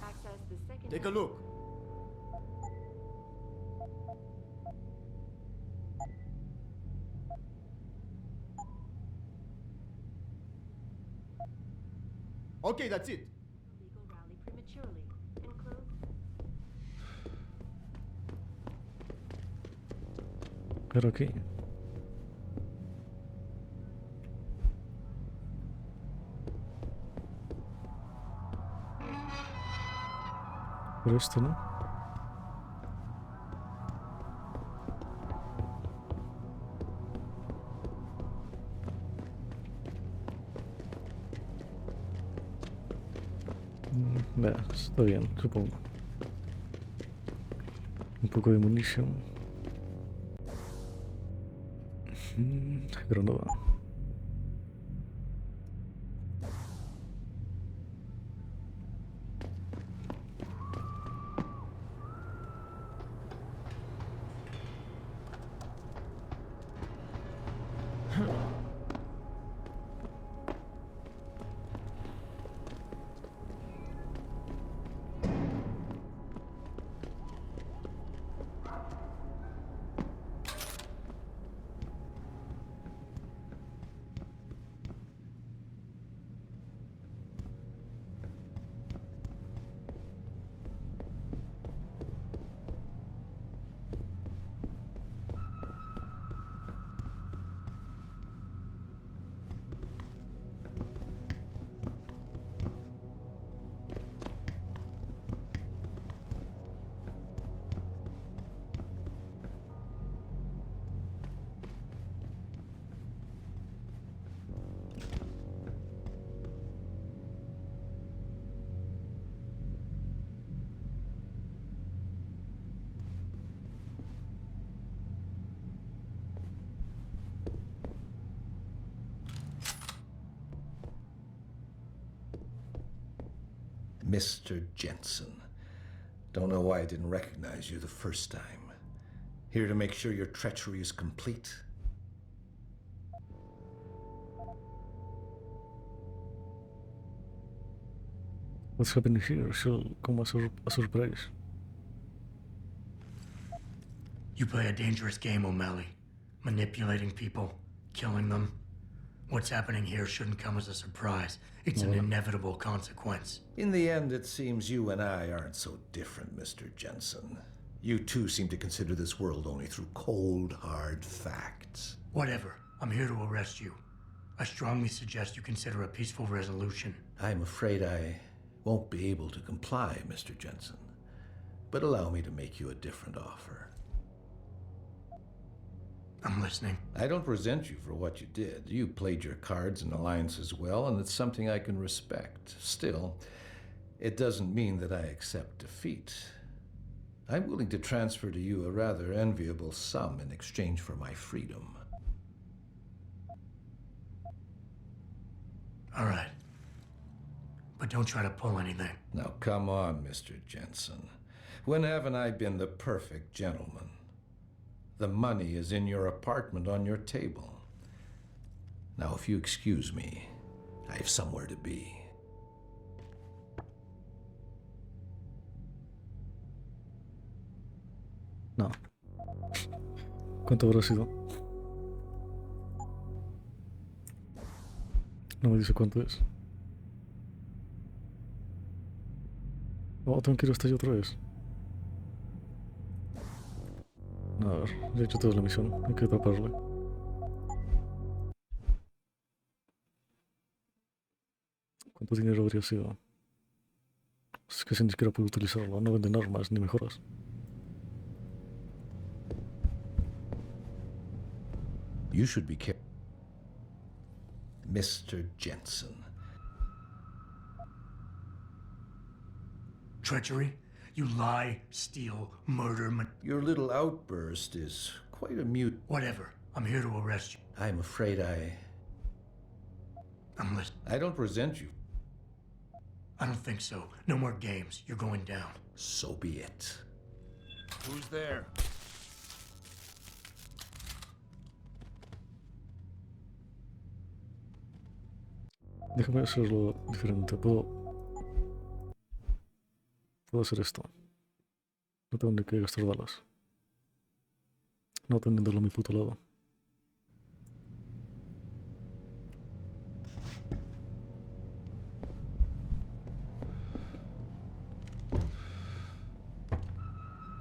Access the second Take a look. Okay, that's it. Illegal rally prematurely. Enclosed. Pero aquí. Pero esto no. Está bien, supongo. Un poco de munición. Granada. Mr. Jensen. Don't know why I didn't recognize you the first time. Here to make sure your treachery is complete. What's happening here? She'll come as a surprise. You play a dangerous game, O'Malley. Manipulating people, killing them. What's happening here shouldn't come as a surprise. It's an inevitable consequence. In the end, it seems you and I aren't so different, Mr. Jensen. You too seem to consider this world only through cold, hard facts. Whatever. I'm here to arrest you. I strongly suggest you consider a peaceful resolution. I'm afraid I won't be able to comply, Mr. Jensen. But allow me to make you a different offer. I'm listening. I don't resent you for what you did. You played your cards and alliances well, and it's something I can respect. Still, it doesn't mean that I accept defeat. I'm willing to transfer to you a rather enviable sum in exchange for my freedom. All right. But don't try to pull anything. Now, come on, Mr. Jensen. When haven't I been the perfect gentleman? The money is in your apartment on your table. Now, if you excuse me, I have somewhere to be. No. ¿Cuánto habrá sido? No me dice cuánto es. Oh, tengo que ir hasta allá otra vez. A ver, ya he hecho toda la misión. Hay que atraparle. ¿Cuánto dinero habría sido? Es que si ni siquiera puedo utilizarlo. No venden armas ni mejoras. You should be careful. Mr. Jensen. Treachery? You lie, steal, murder, Your little outburst is quite a mute. Whatever. I'm here to arrest you. I'm afraid I'm listening. I don't resent you. I don't think so. No more games. You're going down. So be it. Who's there? Déjame hacerlo diferente. Puedo Puedo hacer esto. No tengo ni que gastar balas. No teniéndolo a mi puto lado.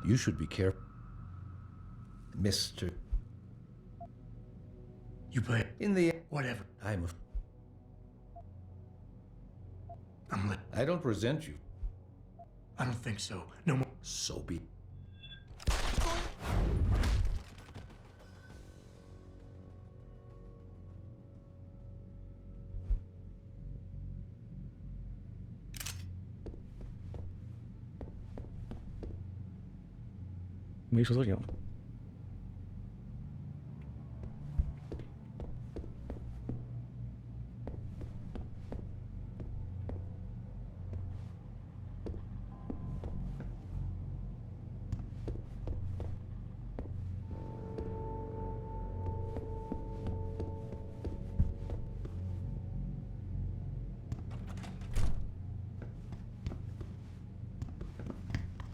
You should be careful, Mr. You play In the whatever. I'm I'm I don't present you. I don't think so. No more. So be. Me hizo daño.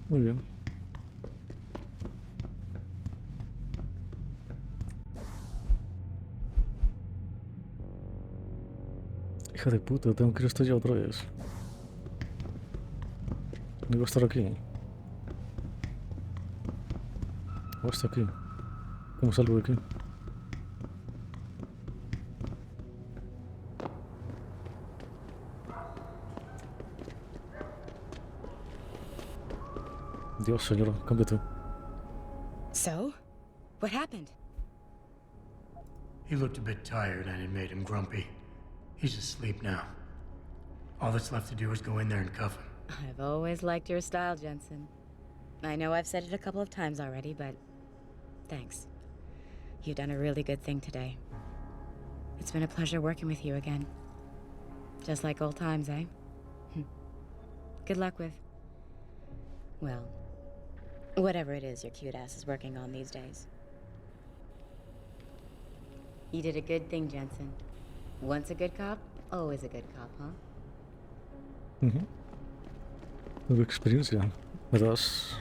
Muy bien. Hija de puta, tengo que ir hasta allá otra vez. No iba a estar aquí. O hasta aquí. ¿Cómo salgo de aquí? Dios, señora, cámbiate. So? What happened? He looked a bit tired and it made him grumpy. He's asleep now. All that's left to do is go in there and cuff him. I've always liked your style, Jensen. I know I've said it a couple of times already, but thanks. You've done a really good thing today. It's been a pleasure working with you again. Just like old times, eh? Good luck with, well, whatever it is your cute ass is working on these days. You did a good thing, Jensen. Once a good cop, always a good cop, huh? Nueva experiencia. ¿Me das?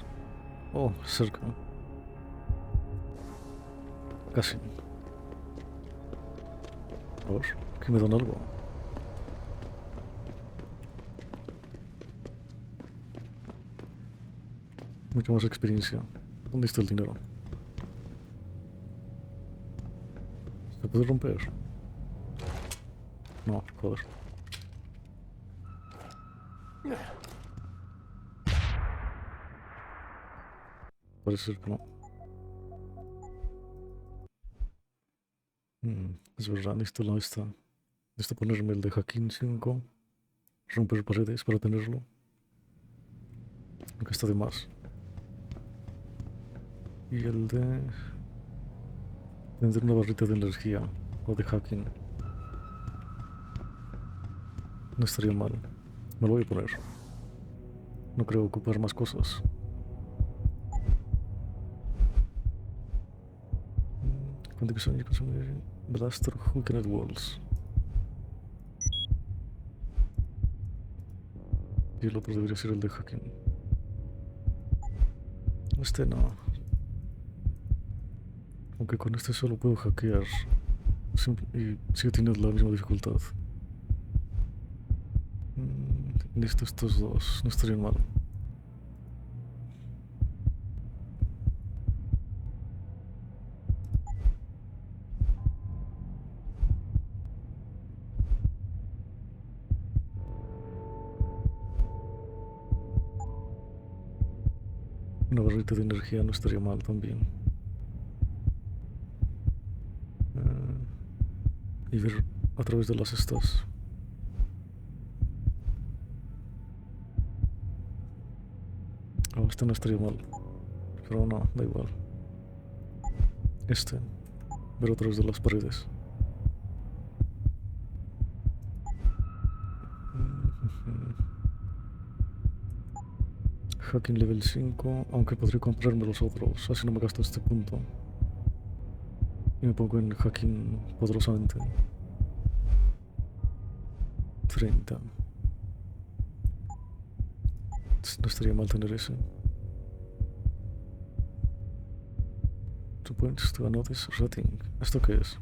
Oh, cerca. Casi. A ver, que me dan algo. Mucha más experiencia. ¿Dónde está el dinero? ¿Se puede romper? No, joder. Parece ser que no. Es verdad, necesito esta. Necesito ponerme el de Hacking 5. Romper paredes para tenerlo. Aunque está de más. Y el de... tener una barrita de energía. O de hacking. No estaría mal. Me lo voy a poner. No creo ocupar más cosas. Cuando que son Blaster Hooked Walls. Y el otro debería ser el de hacking. Este no. Aunque con este solo puedo hackear. Y sigue teniendo la misma dificultad. Necesito estos dos. No estarían mal. Una barrita de energía no estaría mal también. Y ver a través de las estas. Oh, este no estaría mal. Pero no, da igual. Este. Ver a través de las paredes. Hacking level 5, aunque podría comprarme los otros, así no me gasto este punto. Y me pongo en hacking poderosamente. 30. No estaría mal tener eso. 2 points to a notice rating. ¿Esto qué es?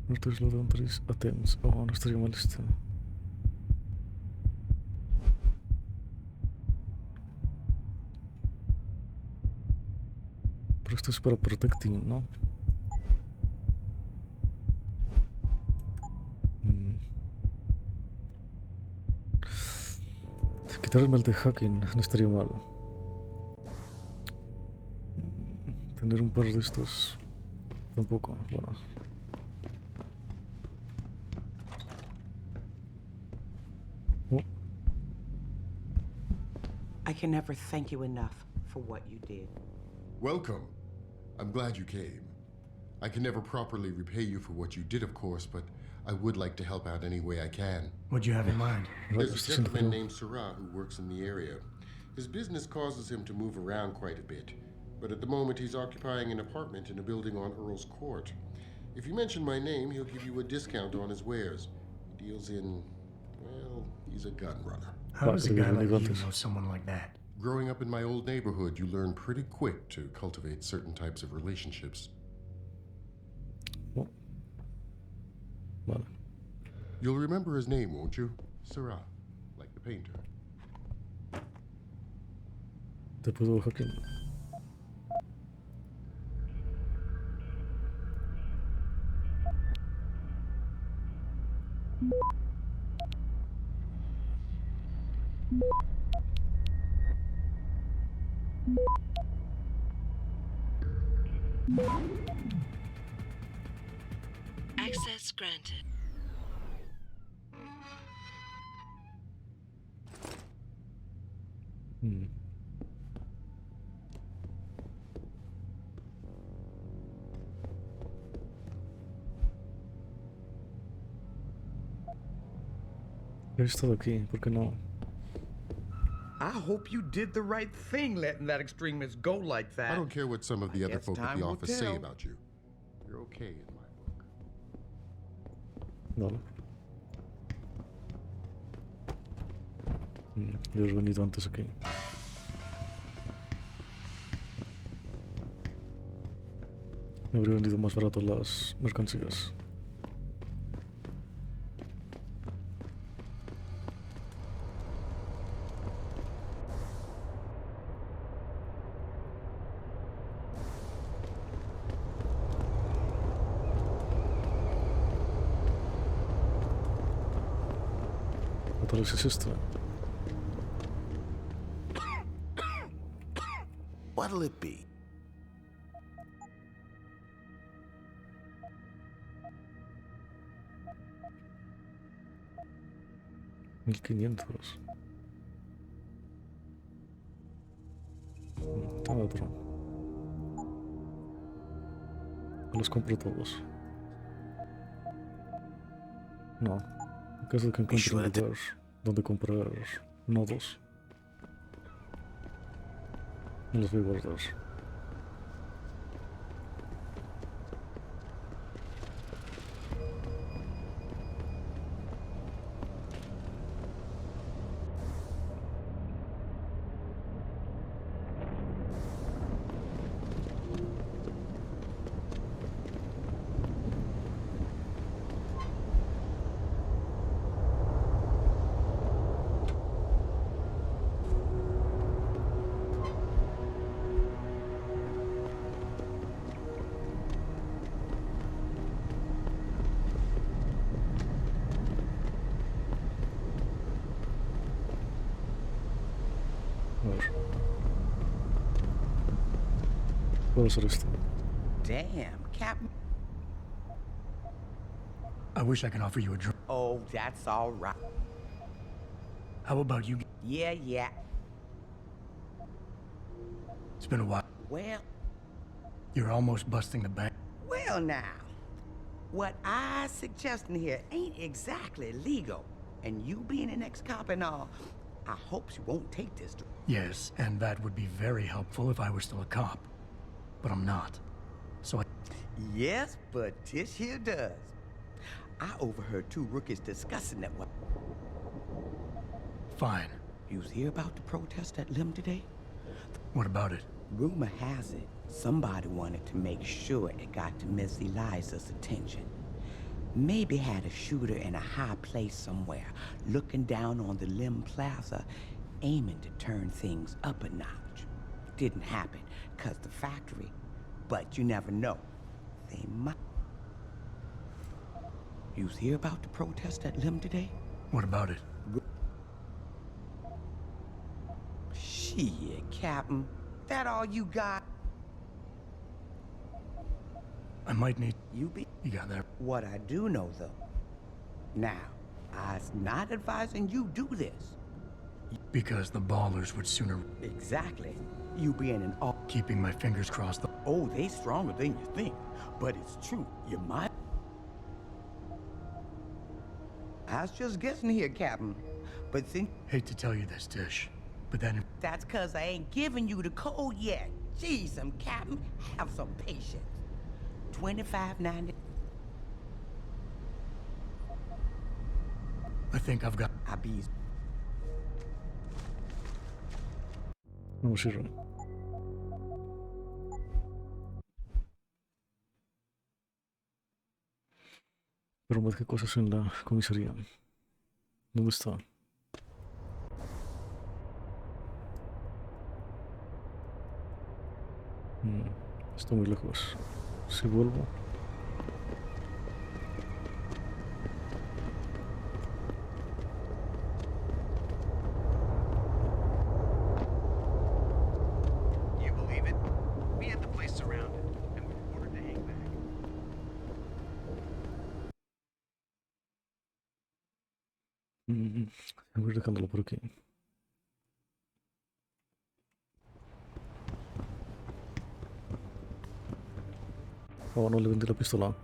Notice load on 3 attempts. Oh, no estaría mal esto. Pero esto es para protecting, ¿no? Quitarme el de hacking no estaría mal. Tener un par de estos tampoco. Bueno. Oh. I can never thank you enough for what you did. Welcome. I'm glad you came. I can never properly repay you for what you did, of course, but I would like to help out any way I can. What'd you have in mind? There's a gentleman named Sarah who works in the area. His business causes him to move around quite a bit, but at the moment he's occupying an apartment in a building on Earl's Court. If you mention my name, he'll give you a discount on his wares. He deals in, well, he's a gun runner. How does a guy like you know someone like that? Growing up in my old neighborhood, you learn pretty quick to cultivate certain types of relationships. Vale. You'll remember his name, won't you? Sarah, like the painter. Te puedo hackear. Access granted. He estado aquí, ¿por qué no? I hope you did the right thing letting that extremist go like that. I don't care what some of the other guess folk at time the will office say tell. about you. You're okay in my book. Vale. Yo he venido antes aquí. Me habría vendido más barato las mercancías. Tal vez es esto. What'll it be? $1500. Tengo otro. Los compro todos. No. En caso de que encuentre un lugar donde comprar nodos, no los voy a guardar. Puedo hacer esto. Damn, Captain. I wish I could offer you a drink. Oh, that's all right. How about you? Yeah. It's been a while. Well, You're almost busting the bank. well now. What I suggesting here ain't exactly legal. And you being an ex-cop and all, I hope you won't take this. Yes, and that would be very helpful if I were still a cop. But I'm not. So I... Yes, but Tish here does. I overheard two rookies discussing that one. Fine. You hear about the protest at Lim today? What about it? Rumor has it, somebody wanted to make sure it got to Miss Eliza's attention. Maybe had a shooter in a high place somewhere, looking down on the Lim Plaza, aiming to turn things up a notch. Didn't happen, 'cause the factory, but you never know. They might. You hear about the protest at Lim today? What about it? Shit, Captain. That all you got? I might need... You got that. What I do know, though. Now, I's not advising you do this. Because the ballers would sooner... Exactly. You being an all... Keeping my fingers crossed. Oh, they stronger than you think. But it's true. You might... I was just guessing here, Captain. But think... Hate to tell you this, Tish, but then... That's 'cause I ain't giving you the code yet. Jeez, Captain. Have some patience. $25.90. I think I've got... I be... Vamos a ir. Pero más que cosas en la comisaría. ¿Dónde está? Está muy lejos. Si vuelvo. You believe it? We had the place surrounded, and we were ordered to hang back. Voy a ir dejándolo por aquí. Oh, no le vendí la pistola.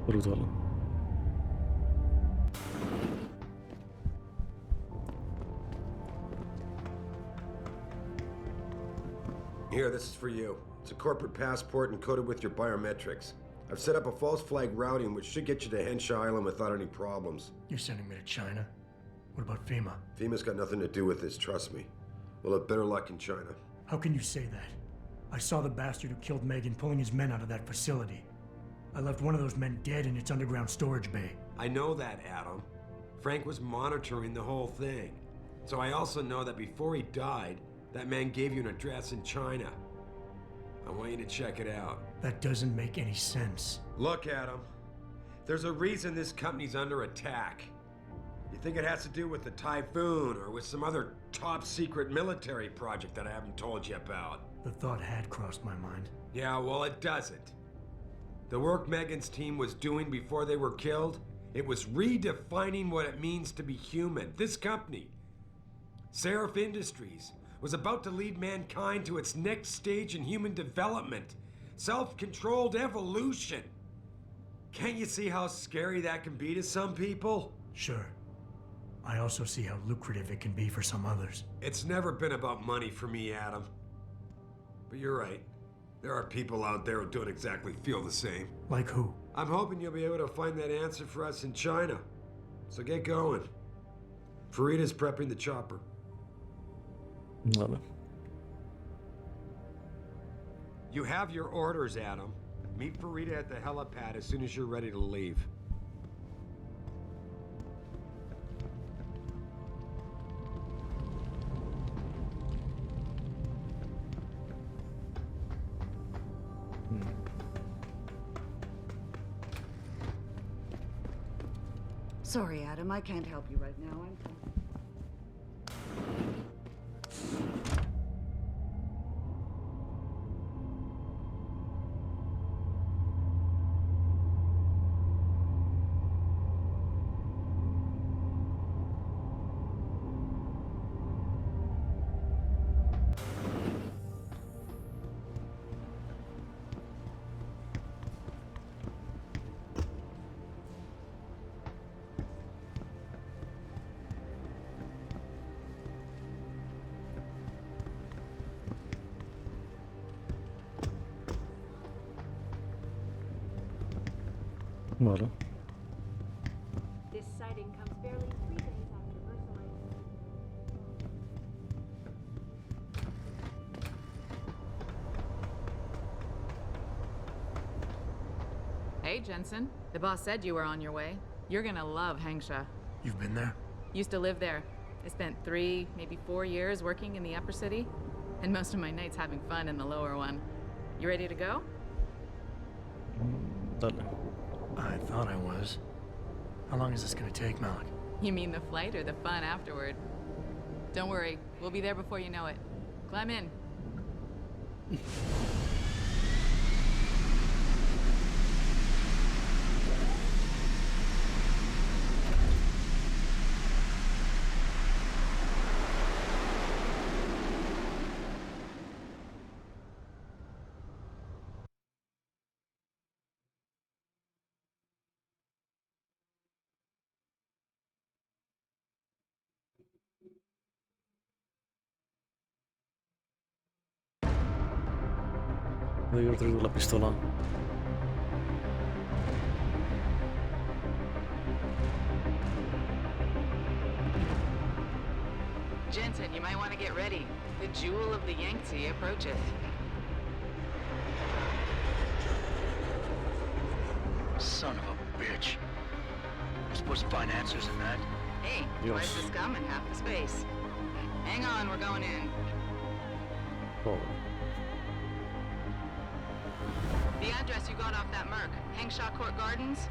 Brutal. Here, this is for you. It's a corporate passport encoded with your biometrics. I've set up a false flag routing which should get you to Henshaw Island without any problems. You're sending me to China? What about FEMA? FEMA's got nothing to do with this, trust me. We'll have better luck in China. How can you say that? I saw the bastard who killed Megan pulling his men out of that facility. I left one of those men dead in its underground storage bay. I know that, Adam. Frank was monitoring the whole thing. So I also know that before he died, that man gave you an address in China. I want you to check it out. That doesn't make any sense. Look, Adam. There's a reason this company's under attack. You think it has to do with the Typhoon or with some other top-secret military project that I haven't told you about? The thought had crossed my mind. Yeah, well, it doesn't. The work Megan's team was doing before they were killed, it was redefining what it means to be human. This company, Seraph Industries, was about to lead mankind to its next stage in human development. Self-controlled evolution. Can't you see how scary that can be to some people? Sure. I also see how lucrative it can be for some others. It's never been about money for me, Adam. But you're right. There are people out there who don't exactly feel the same. Like who? I'm hoping you'll be able to find that answer for us in China. So get going. Farida's prepping the chopper. Vale. You have your orders, Adam. Meet Farida at the helipad as soon as you're ready to leave. Sorry, Adam, I can't help you right now. Vale. This sighting comes barely 3 days after Ursulite. Hey, Jensen. The boss said you were on your way. You're gonna love Hangsha. You've been there? Used to live there. I spent 3, maybe 4 years working in the upper city, and most of my nights having fun in the lower one. You ready to go? Dale. I thought I was. How long is this gonna take, Malik? You mean the flight or the fun afterward? Don't worry, we'll be there before you know it. Climb in. Voy a haber traído la pistola. Jensen, you might want to get ready. The jewel of the Yangtze approaches. Son of a bitch. You're supposed to find answers in that. Hey, twice the scum and half the space. Hang on, we're going in. Oh. The address you got off that Merc, Hangshaw Court Gardens?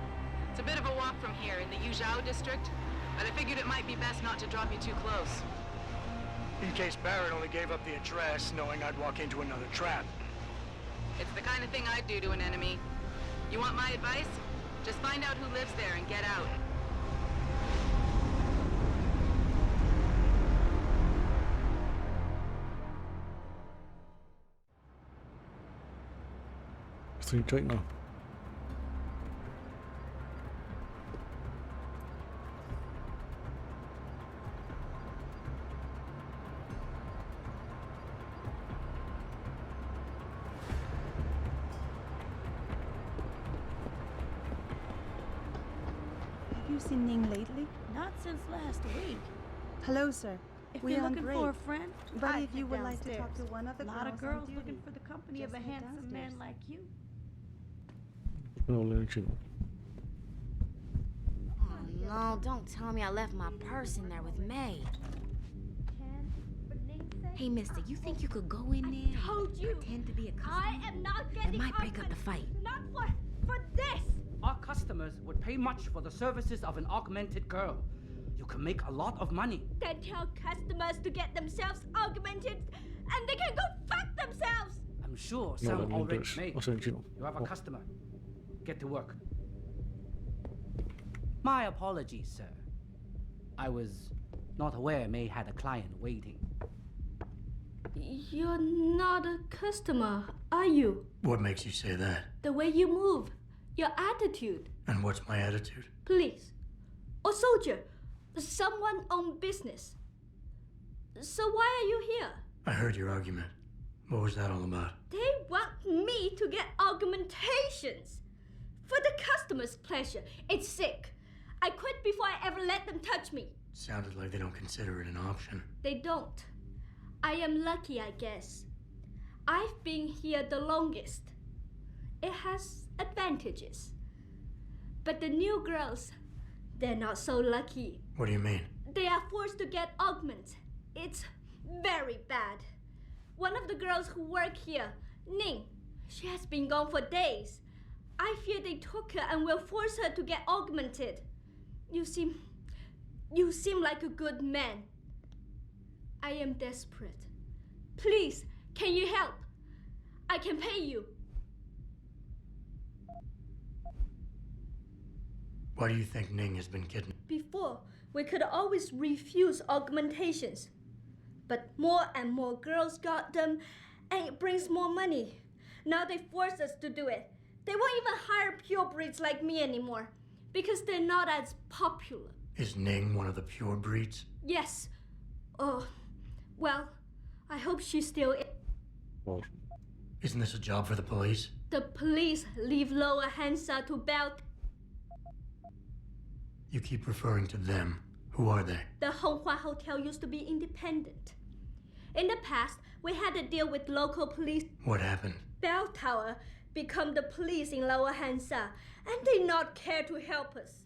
It's a bit of a walk from here in the Yuzhou district, but I figured it might be best not to drop you too close. In case Barrett only gave up the address knowing I'd walk into another trap. It's the kind of thing I'd do to an enemy. You want my advice? Just find out who lives there and get out. Estoy China. Have you seen Ning lately? Not since last week. Hello, sir. If We you're are looking great. for a friend, But I'd if you head would like to downstairs. talk to one of the A lot of girls on girls duty, looking for the company just of a head handsome man downstairs. like you. No hablo en chino. Oh no, don't tell me I left my purse in there with May. Hey, mister, you think you could go in there told you. and pretend to be a customer? I am not getting It might break up the fight. Not for this. Our customers would pay much for the services of an augmented girl. You can make a lot of money. Then tell customers to get themselves augmented and they can go fuck themselves. I'm sure No some hablo en already inglés. made. O sea, en chino. You have a Oh. customer. Get to work. My apologies, sir. I was not aware May had a client waiting. You're not a customer, are you? What makes you say that? The way you move, your attitude. And what's my attitude? Police or soldier, someone on business. So why are you here? I heard your argument. What was that all about? They want me to get augmentations for the customer's pleasure. It's sick. I quit before I ever let them touch me. Sounded like they don't consider it an option. They don't. I am lucky, I guess. I've been here the longest. It has advantages. But the new girls, they're not so lucky. What do you mean? They are forced to get augments. It's very bad. One of the girls who work here, Ning, she has been gone for days. I fear they took her and will force her to get augmented. You seem like a good man. I am desperate. Please, can you help? I can pay you. Why do you think Ning has been kidnapped? Before, we could always refuse augmentations. But more and more girls got them, and it brings more money. Now they force us to do it. They won't even hire pure breeds like me anymore, because they're not as popular. Is Ning one of the pure breeds? Yes. Oh, well, I hope she's still in. Well, isn't this a job for the police? The police leave lower Hansa to belt. You keep referring to them. Who are they? The Honghua Hotel used to be independent. In the past, we had a deal with local police. What happened? Bell Tower become the police in Lower Hansa, and they not care to help us.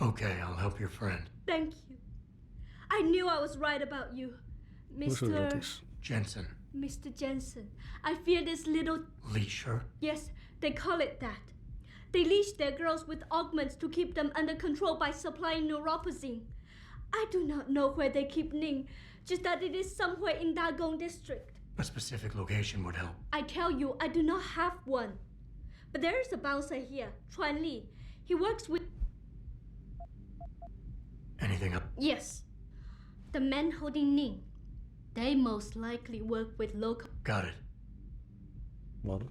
Okay, I'll help your friend. Thank you. I knew I was right about you, Mr. Jensen. Mr. Jensen. I fear this little... Leash her? Yes, they call it that. They leash their girls with augments to keep them under control by supplying neuropozyne. I do not know where they keep Ning, just that it is somewhere in Dagong district. A specific location would help. I tell you, I do not have one. But there is a bouncer here, Chuan Li. He works with... Anything up? Yes. The men holding Ning. They most likely work with local... Got it. Vale.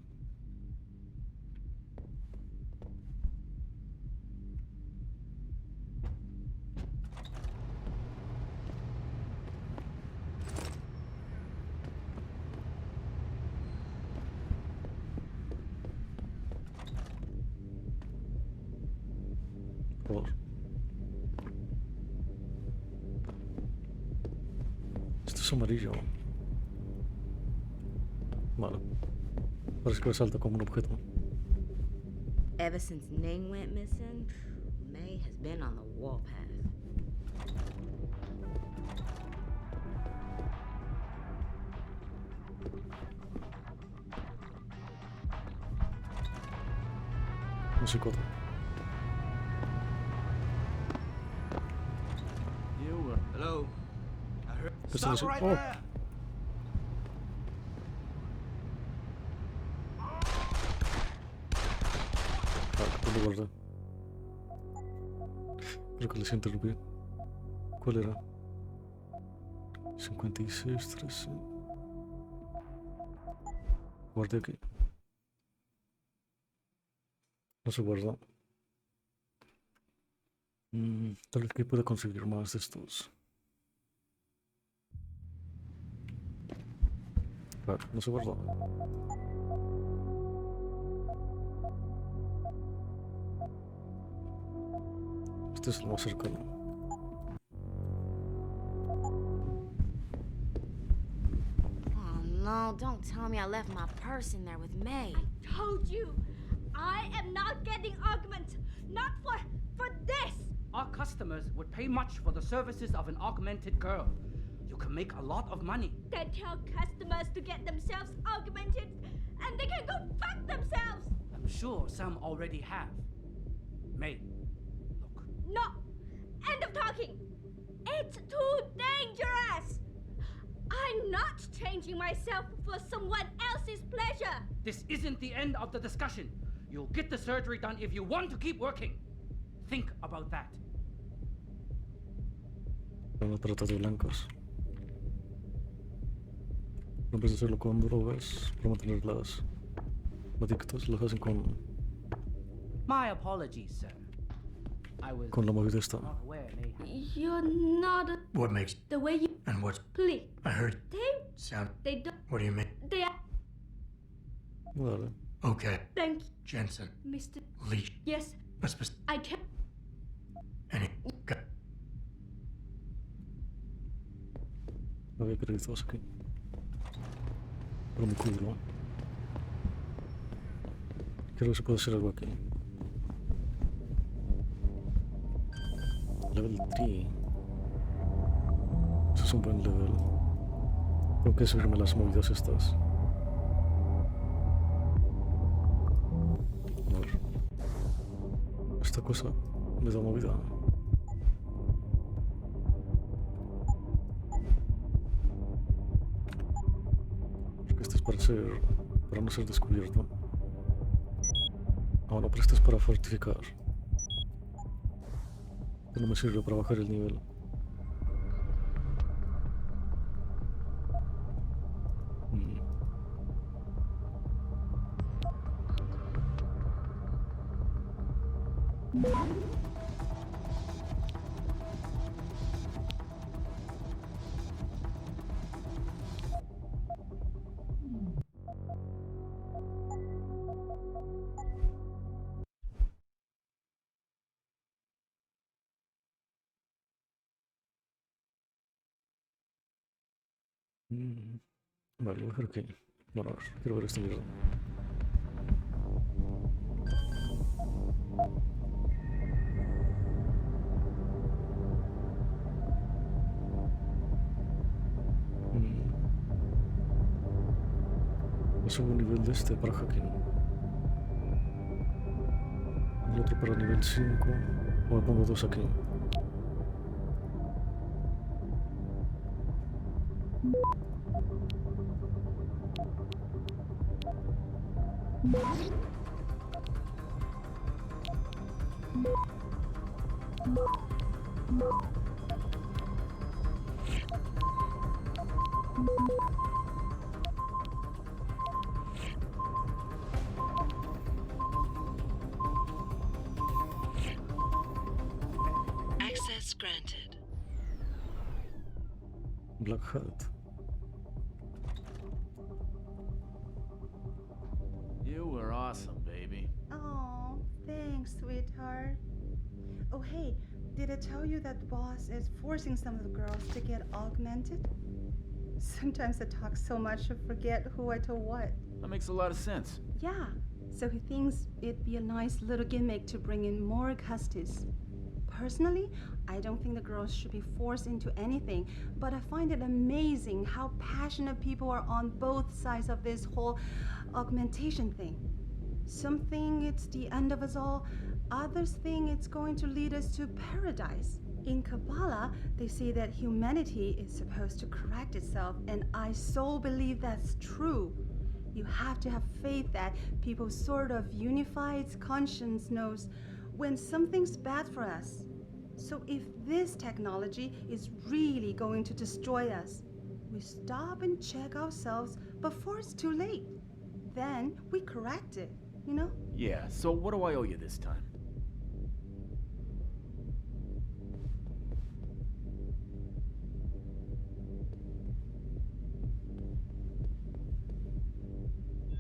Por favor. Esto es amarillo. Vale. Parece que salta como un objeto. Ever since Ning went missing, May has been on the warpath. Un psicótico. Hello. I heard. Esto no Stop sé. right Oh. there. ¿Dónde guardé? Creo que les interrumpí. ¿Cuál era? 56, 13. Guardé aquí. No se guarda. Tal vez que pueda conseguir más de estos. Vale, no se guarda. Este es lo más cercano. Oh no, don't tell me I left my purse in there with May. Told you, I am not getting augment. Not for this. Our customers would pay much for the services of an augmented girl. You can make a lot of money. They tell customers to get themselves augmented, and they can go fuck themselves. I'm sure some already have. May, No, end of talking. It's too dangerous. I'm not changing myself for someone else's pleasure. this isn't the end of the discussion. You'll get the surgery done if you want to keep working. Think about that. Son las trata de blancos. No puedes hacerlo con drogas para mantener las adictos, los hacen con My apologies, sir. I was la movida esta. not aware, May. You're not What makes... the way you And what's... please. I heard... They Sound... don't. What do you mean? They are. Vale. Okay. Thank you, Jensen. Mr. Leash. Yes, A spec... I tell. Any... Got... Había créditos aquí. Pero mi culo. Creo que se puede hacer algo aquí. Level 3. Eso es un buen level. Tengo que subirme las movidas estas. A ver. Esta cosa me da movida. Porque este es para no ser descubierto. Ah, no, pero este es para fortificar. Que no me sirve para bajar el nivel. Vale, voy a dejar aquí. Bueno, a ver, quiero ver esta mierda. Subo un nivel de este para hacking. El otro para nivel 5. O me pongo dos aquí. Access granted. Black Hat. You were awesome, baby. Oh, thanks, sweetheart. Oh, hey, did I tell you that the boss is forcing some of the girls to get augmented? Sometimes I talk so much I forget who I told what. That makes a lot of sense. Yeah, so he thinks it'd be a nice little gimmick to bring in more customers. Personally, I don't think the girls should be forced into anything, but I find it amazing how passionate people are on both sides of this whole augmentation thing. Some think it's the end of us all, others think it's going to lead us to paradise. In Kabbalah, they say that humanity is supposed to correct itself, and I so believe that's true. You have to have faith that people's sort of unified conscience knows when something's bad for us. So if this technology is really going to destroy us, we stop and check ourselves before it's too late. Then we correct it, you know? Yeah, so what do I owe you this time?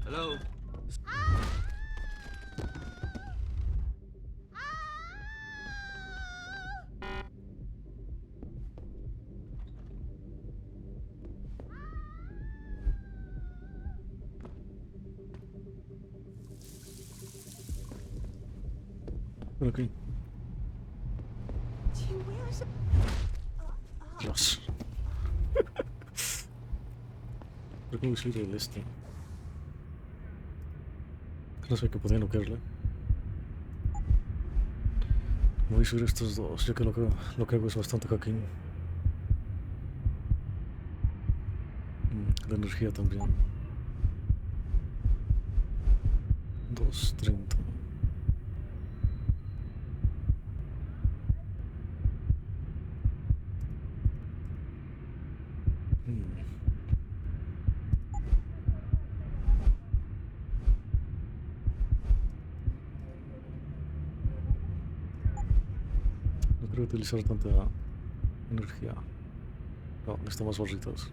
Hello? Ok. Dios. Creo que voy a salir del este. No sé qué podía noquearle. Voy a subir estos dos, ya que lo que hago es bastante hacking. La energía también. 230. No quiero utilizar tanta energía. No, necesito más barritas.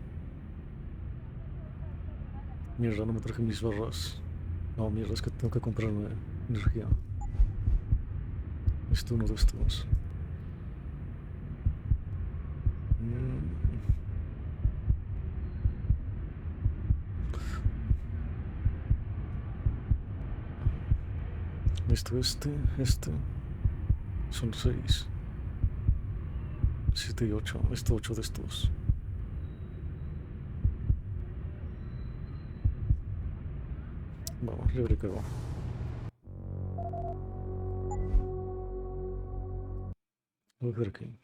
Mierda, no me traje mis barras. No, mierda, es que tengo que comprarme energía. Necesito uno de estos. Este. Son 6. 7 y 8. Esto 8 de estos. Vamos, libre que va. Voy a ver aquí.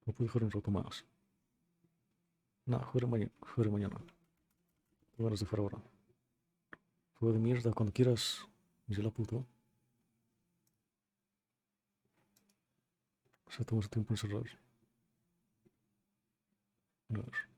No puedo jugar un rato más. No, jugaré mañana. Tengo ganas de jugar ahora. Juego de mierda cuando quieras. Dice la puta. O sea, tomas tiempo en cerrar. A ver.